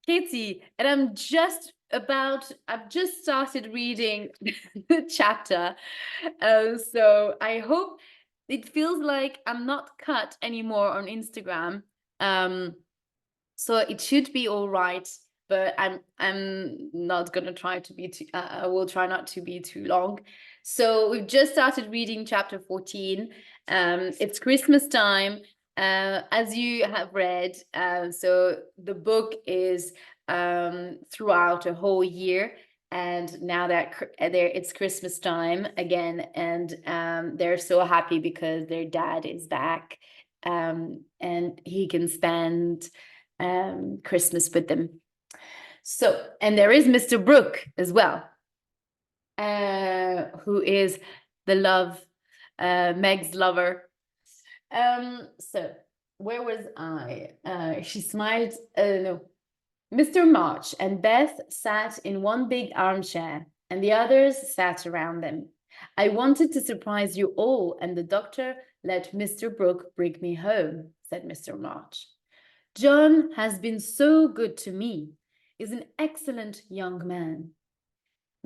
Katie, and I've just started reading the chapter. So I hope it feels like I'm not cut anymore on Instagram. So it should be all right, but I'm not gonna try to be too, I will try not to be too long. So we've just started reading chapter 14. It's Christmas time, as you have read. So the book is throughout a whole year, and now that it's Christmas time again, and they're so happy because their dad is back, and he can spend Christmas with them. So, and there is Mr. Brooke as well, who is Meg's lover. So where was I? She smiled. No, Mr. March and Beth sat in one big armchair, and the others sat around them. I wanted to surprise you all, and the doctor let Mr. Brooke bring me home, said Mr. March. John has been so good to me. He's an excellent young man.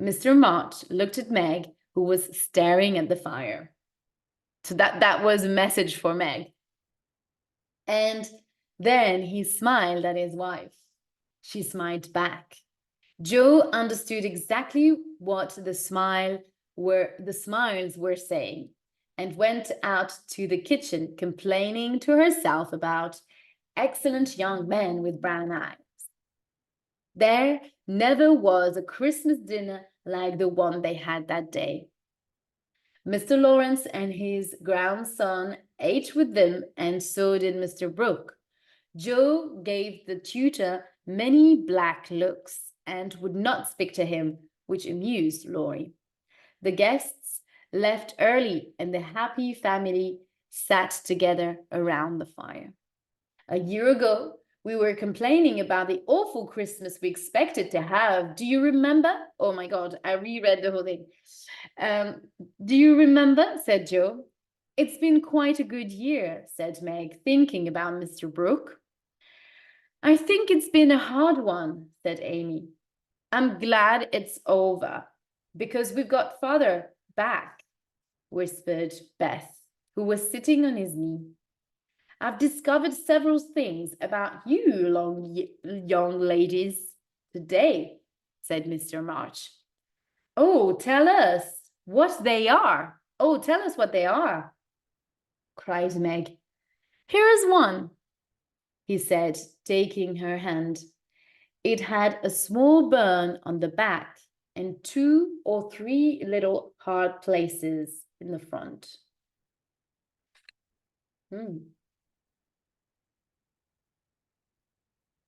Mr. March looked at Meg, who was staring at the fire. So that was a message for Meg. And then he smiled at his wife. She smiled back. Joe understood exactly what the smiles were saying and went out to the kitchen complaining to herself about excellent young men with brown eyes. There never was a Christmas dinner like the one they had that day. Mr. Lawrence and his grandson ate with them, and so did Mr. Brooke. Joe gave the tutor many black looks and would not speak to him, which amused Laurie. The guests left early, and the happy family sat together around the fire. A year ago, we were complaining about the awful Christmas we expected to have. Do you remember? Oh my God, I reread the whole thing. Do you remember? Said Joe. It's been quite a good year, said Meg, thinking about Mr. Brooke. I think it's been a hard one, said Amy. I'm glad it's over because we've got father back, whispered Beth, who was sitting on his knee. I've discovered several things about you young ladies today, said Mr. March. Oh, tell us what they are. Oh, tell us what they are, cried Meg. Here is one, he said, taking her hand. It had a small burn on the back and 2 or 3 little hard places in the front.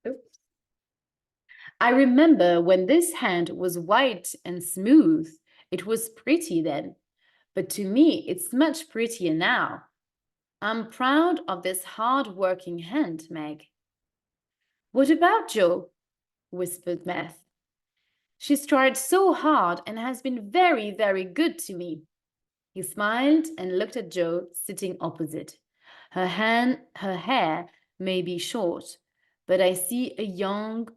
Oops. I remember when this hand was white and smooth. It was pretty then, but to me it's much prettier now. I'm proud of this hard-working hand, Meg. What about Joe? Whispered Beth. She's tried so hard and has been very, very good to me. He smiled and looked at Joe sitting opposite. Her hair may be short, but I see a young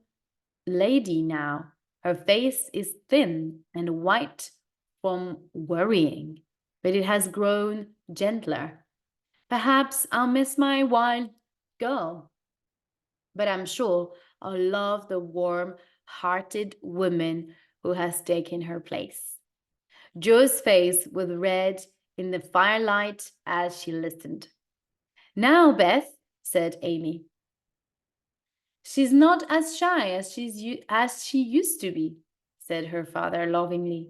lady now. Her face is thin and white from worrying, but it has grown gentler. Perhaps I'll miss my wild girl, but I'm sure I'll love the warm-hearted woman who has taken her place. Joe's face was red in the firelight as she listened. Now, Beth, said Amy. She's not as shy as she used to be, said her father lovingly,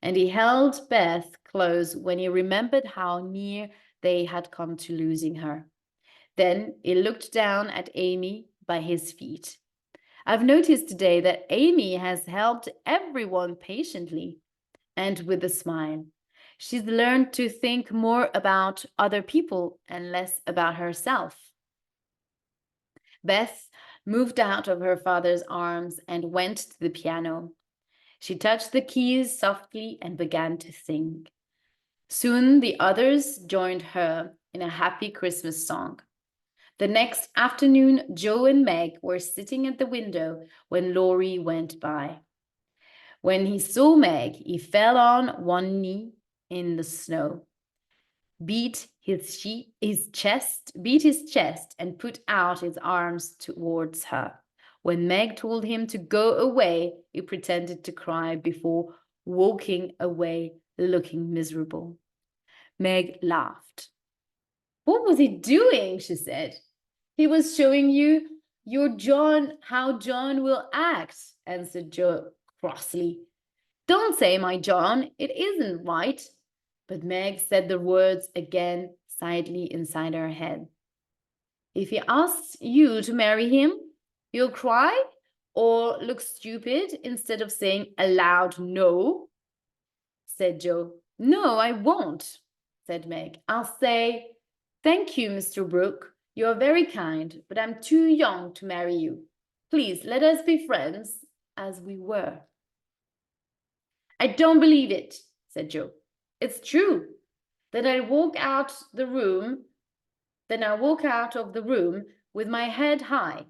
and he held Beth close when he remembered how near they had come to losing her. Then he looked down at Amy by his feet. I've noticed today that Amy has helped everyone patiently and with a smile. She's learned to think more about other people and less about herself. Beth moved out of her father's arms and went to the piano. She touched the keys softly and began to sing. Soon the others joined her in a happy Christmas song. The next afternoon, Joe and Meg were sitting at the window when Laurie went by. When he saw Meg, he fell on one knee in the snow, beat his chest, and put out his arms towards her. When Meg told him to go away, he pretended to cry before walking away, looking miserable. Meg laughed. What was he doing? She said. He was showing you how John will act, answered Joe crossly. Don't say my John, it isn't right. But Meg said the words again silently inside her head. If he asks you to marry him, you'll cry or look stupid instead of saying aloud no, said Joe. No, I won't, said Meg. I'll say, thank you, Mr. Brooke. You're very kind, but I'm too young to marry you. Please, let us be friends as we were. I don't believe it, said Joe. It's true. Then I walk out the room. Then I walk out of the room with my head high.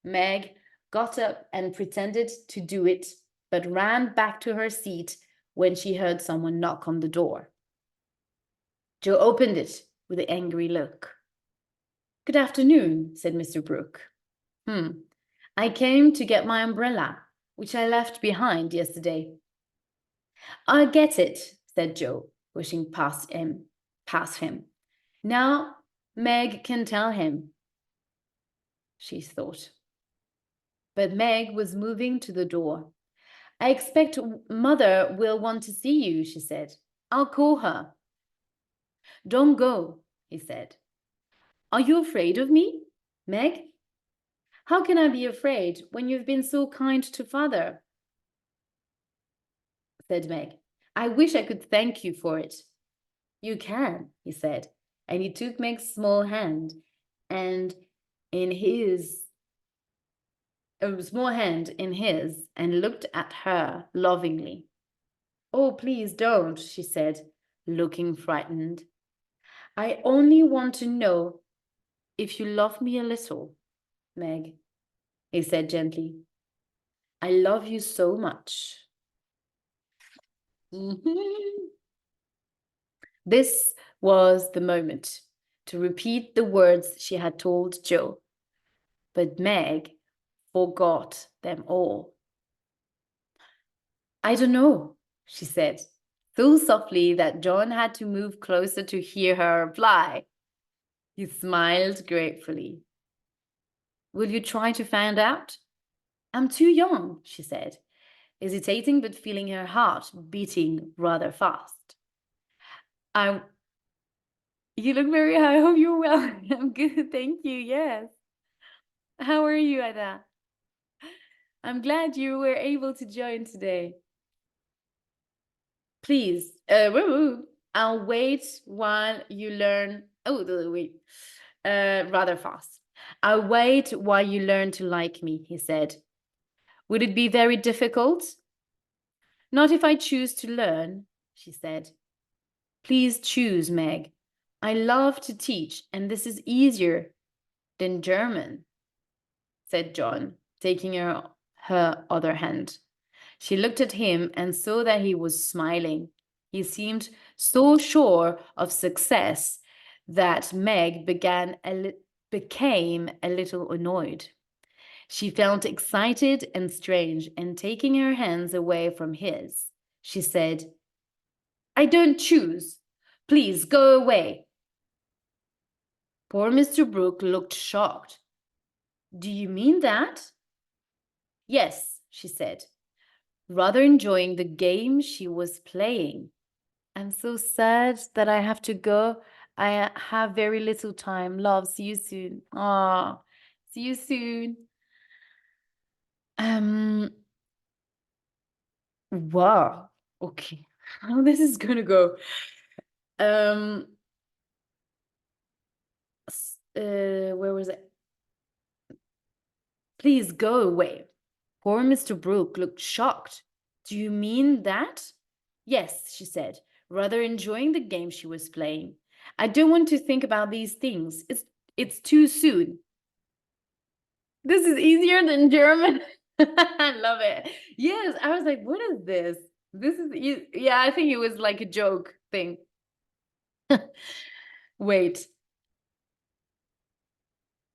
Meg got up and pretended to do it, but ran back to her seat when she heard someone knock on the door. Joe opened it with an angry look. Good afternoon, said Mr. Brooke. I came to get my umbrella, which I left behind yesterday. I get it, said Joe, pushing past him. Now Meg can tell him, she thought. But Meg was moving to the door. I expect Mother will want to see you, she said. I'll call her. Don't go, he said. Are you afraid of me, Meg? How can I be afraid when you've been so kind to Father? Said Meg. I wish I could thank you for it. You can, he said, and he took Meg's small hand and and looked at her lovingly. Oh, please don't, she said, looking frightened. I only want to know if you love me a little, Meg, he said gently. I love you so much. This was the moment to repeat the words she had told Joe, but Meg forgot them all. I don't know, she said, so softly that John had to move closer to hear her reply. He smiled gratefully. Will you try to find out? I'm too young, she said, hesitating but feeling her heart beating rather fast. You look very high. I hope you're well. I'm good, thank you, yes. How are you, Ada? I'm glad you were able to join today. Please, I'll wait while you learn. Wait, rather fast. I'll wait while you learn to like me, he said. Would it be very difficult? Not if I choose to learn, she said. Please choose, Meg. I love to teach, and this is easier than German, said John, taking her other hand. She looked at him and saw that he was smiling. He seemed so sure of success that Meg became a little annoyed. She felt excited and strange, and taking her hands away from his, she said, I don't choose. Please go away. Poor Mr. Brooke looked shocked. Do you mean that? Yes, she said, rather enjoying the game she was playing. I'm so sad that I have to go. I have very little time. Love, see you soon. Ah, see you soon. Wow. Okay. How this is gonna go. Where was it? Please go away. Poor Mr. Brooke looked shocked. Do you mean that? Yes, she said, rather enjoying the game she was playing. I don't want to think about these things. It's too soon. This is easier than German. I love it. Yes, I was like, what is this? This is, yeah, I think it was like a joke thing. Wait.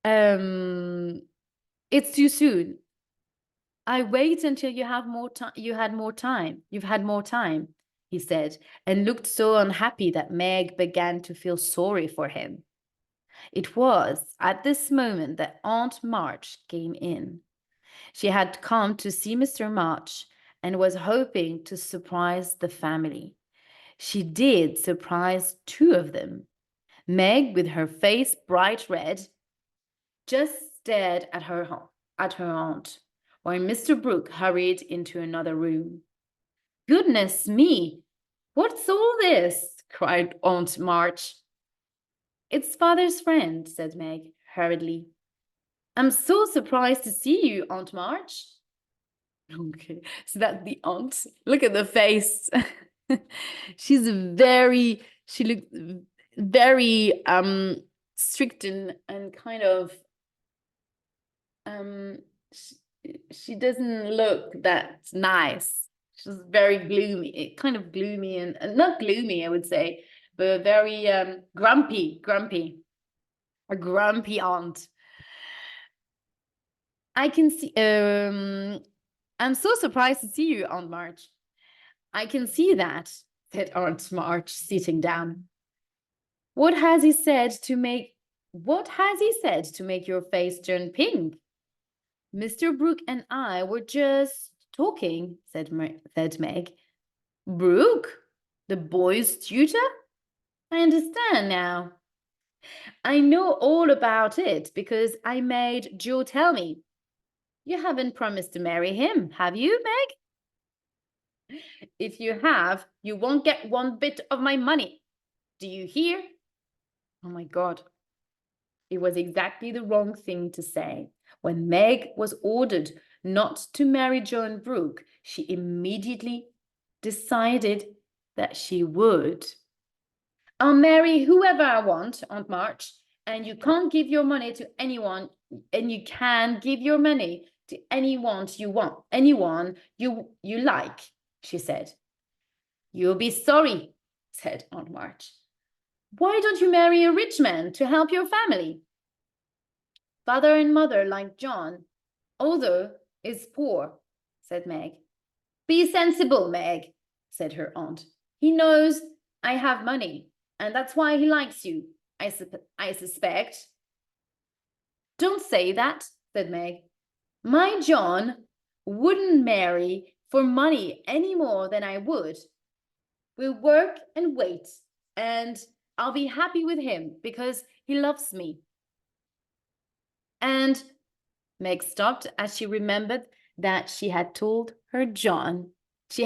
It's too soon. I wait until you have more time. You've had more time, he said, and looked so unhappy that Meg began to feel sorry for him. It was at this moment that Aunt March came in. She had come to see Mr. March and was hoping to surprise the family. She did surprise two of them. Meg, with her face bright red, just stared at her aunt, while Mr. Brooke hurried into another room. Goodness me, what's all this? Cried Aunt March. It's father's friend, said Meg hurriedly. I'm so surprised to see you, Aunt March. Okay, so that's the aunt. Look at the face. She looks very strict and kind of um she, she doesn't look that nice. She's very gloomy, kind of gloomy and not gloomy, I would say, but very grumpy, a grumpy aunt. I can see I'm so surprised to see you, Aunt March. I can see that, said Aunt March, sitting down. What has he said to make your face turn pink? Mr. Brooke and I were just talking, said Meg. Brooke? The boy's tutor? I understand now. I know all about it because I made Joe tell me. You haven't promised to marry him, have you, Meg? If you have, you won't get one bit of my money. Do you hear? Oh my God. It was exactly the wrong thing to say. When Meg was ordered not to marry John Brooke, she immediately decided that she would. I'll marry whoever I want, Aunt March, and you can't give your money to anyone, and you can give your money to anyone you like, she said. You'll be sorry, said Aunt March. Why don't you marry a rich man to help your family? Father and mother like John, although is poor, said Meg. Be sensible, Meg, said her aunt. He knows I have money, and that's why he likes you, I suspect. Don't say that, said Meg. My John wouldn't marry for money any more than I would. We'll work and wait, and I'll be happy with him because he loves me. And Meg stopped as she remembered that she had told her John to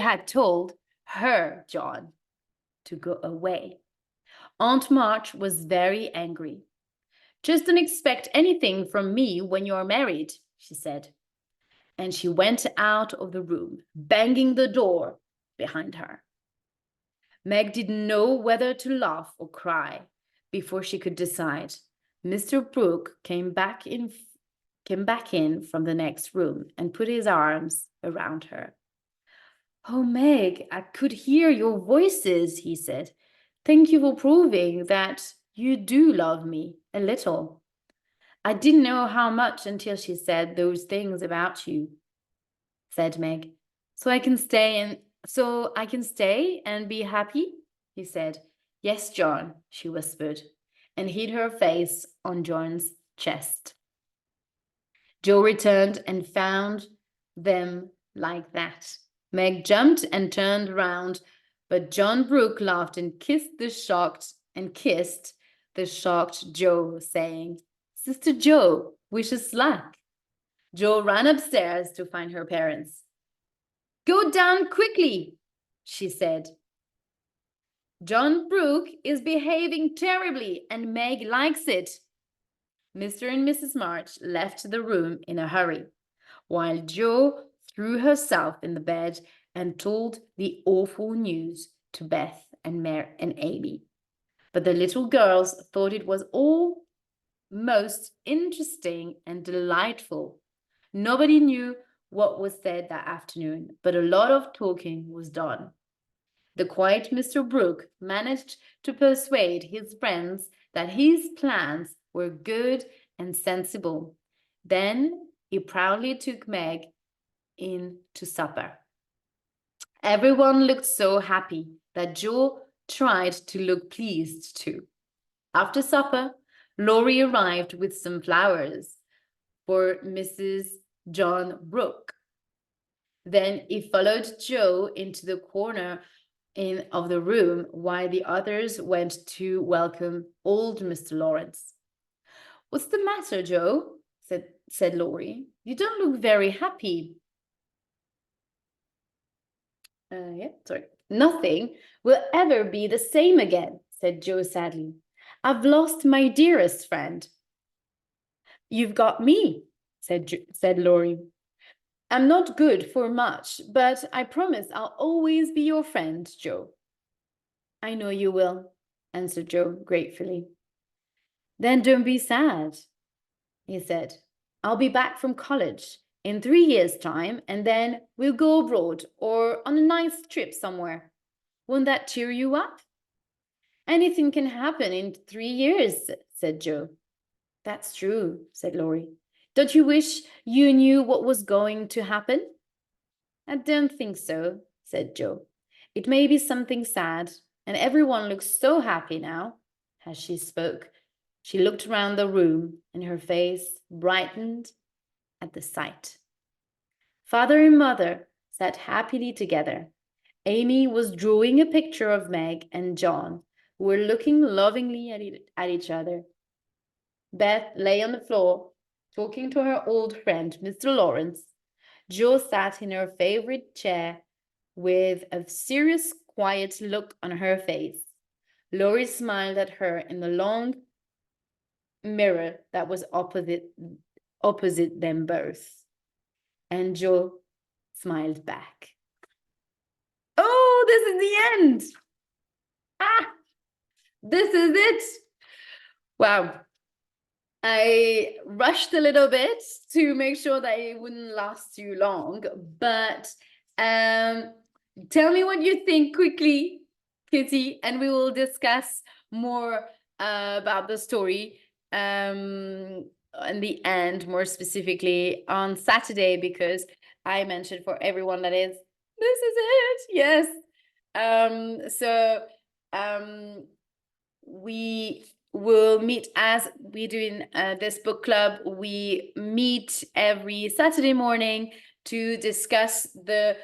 go away. Aunt March was very angry. Just don't expect anything from me when you're married, she said. And she went out of the room, banging the door behind her. Meg didn't know whether to laugh or cry before she could decide. Mr. Brooke came back in from the next room and put his arms around her. Oh, Meg, I could hear your voices, he said. Thank you for proving that you do love me a little. I didn't know how much until she said those things about you, said Meg. So I can stay and be happy, he said. Yes, John, she whispered, and hid her face on John's chest. Joe returned and found them like that. Meg jumped and turned around, but John Brooke laughed and kissed the shocked Joe, saying, Sister Joe, wish us luck. Joe ran upstairs to find her parents. Go down quickly, she said. John Brooke is behaving terribly and Meg likes it. Mr. and Mrs. March left the room in a hurry, while Jo threw herself in the bed and told the awful news to Beth and Amy. But the little girls thought it was all most interesting and delightful. Nobody knew what was said that afternoon, but a lot of talking was done. The quiet Mr. Brooke managed to persuade his friends that his plans were good and sensible. Then he proudly took Meg in to supper. Everyone looked so happy that Jo tried to look pleased too. After supper, Laurie arrived with some flowers for Mrs. John Brooke. Then he followed Jo into the corner of the room while the others went to welcome old Mr. Lawrence. What's the matter, Jo? said Laurie. You don't look very happy. Nothing will ever be the same again, said Jo sadly. I've lost my dearest friend. You've got me, said Laurie. I'm not good for much, but I promise I'll always be your friend, Joe. I know you will, answered Joe gratefully. Then don't be sad, he said. I'll be back from college in 3 years' time, and then we'll go abroad or on a nice trip somewhere. Won't that cheer you up? Anything can happen in 3 years, said Joe. That's true, said Laurie. Don't you wish you knew what was going to happen? I don't think so, said Joe. It may be something sad, and everyone looks so happy now. As she spoke, she looked around the room, and her face brightened at the sight. Father and mother sat happily together. Amy was drawing a picture of Meg and John, who were looking lovingly at each other. Beth lay on the floor, talking to her old friend, Mr. Lawrence. Jo sat in her favorite chair with a serious, quiet look on her face. Laurie smiled at her in the long mirror that was opposite them both. And Jo smiled back. Oh, this is the end. This is it. Wow. I rushed a little bit to make sure that it wouldn't last too long, but tell me what you think quickly, Kitty, and we will discuss more about the story in the end, more specifically on Saturday, because I mentioned for everyone that is, this is it, yes. So we will meet as we do in this book club. We meet every Saturday morning to discuss the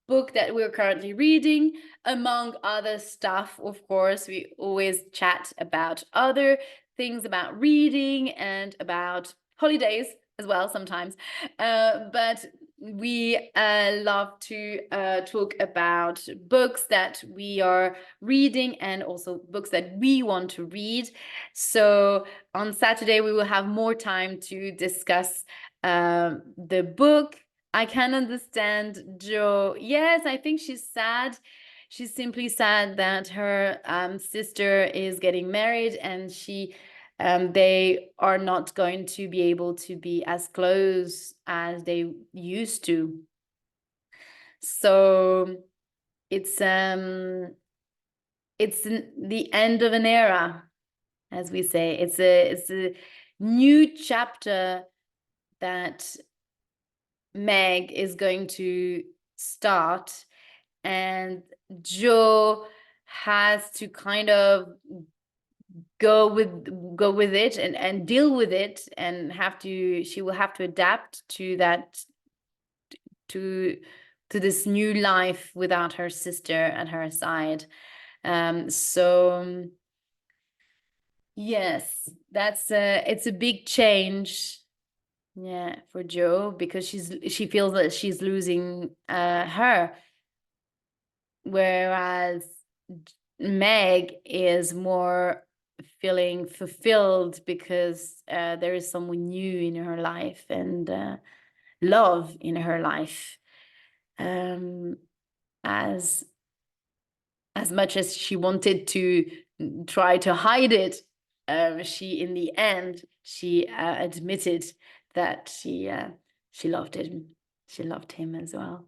book that we're currently reading, among other stuff. Of course, we always chat about other things, about reading and about holidays as well sometimes, but we love to talk about books that we are reading and also books that we want to read. So on Saturday, we will have more time to discuss the book. I can understand Jo. Yes, I think she's sad. She's simply sad that her sister is getting married and they are not going to be able to be as close as they used to. So it's the end of an era, as we say. It's a new chapter that Meg is going to start, and Jo has to kind of go with it and deal with it, and she will have to adapt to that, to this new life without her sister at her side. So yes, it's a big change, yeah, for Jo, because she feels that she's losing her, whereas Meg is more feeling fulfilled because there is someone new in her life and love in her life. As much as she wanted to try to hide it, in the end she admitted that she loved him. She loved him as well.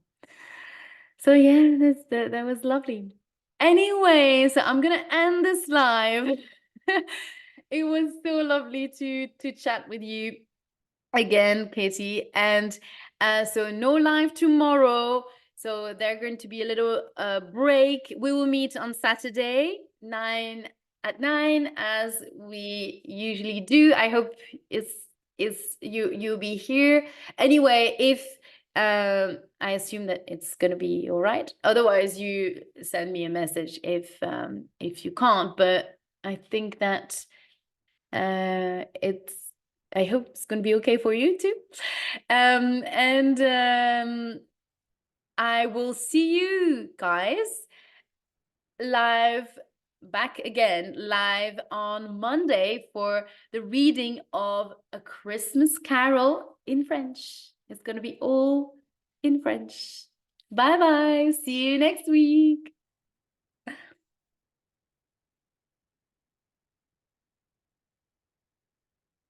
So yeah, that was lovely. Anyway, so I'm gonna end this live. It was so lovely to chat with you again, Katie. And so no live tomorrow. So there's going to be a little break. We will meet on Saturday, 9 at 9, as we usually do. I hope you'll be here. Anyway, if I assume that it's gonna be all right. Otherwise, you send me a message if you can't. But I think that I hope it's gonna be okay for you too. And I will see you guys live back again live on Monday for the reading of A Christmas Carol in French. It's going to be all in French. Bye bye. See you next week.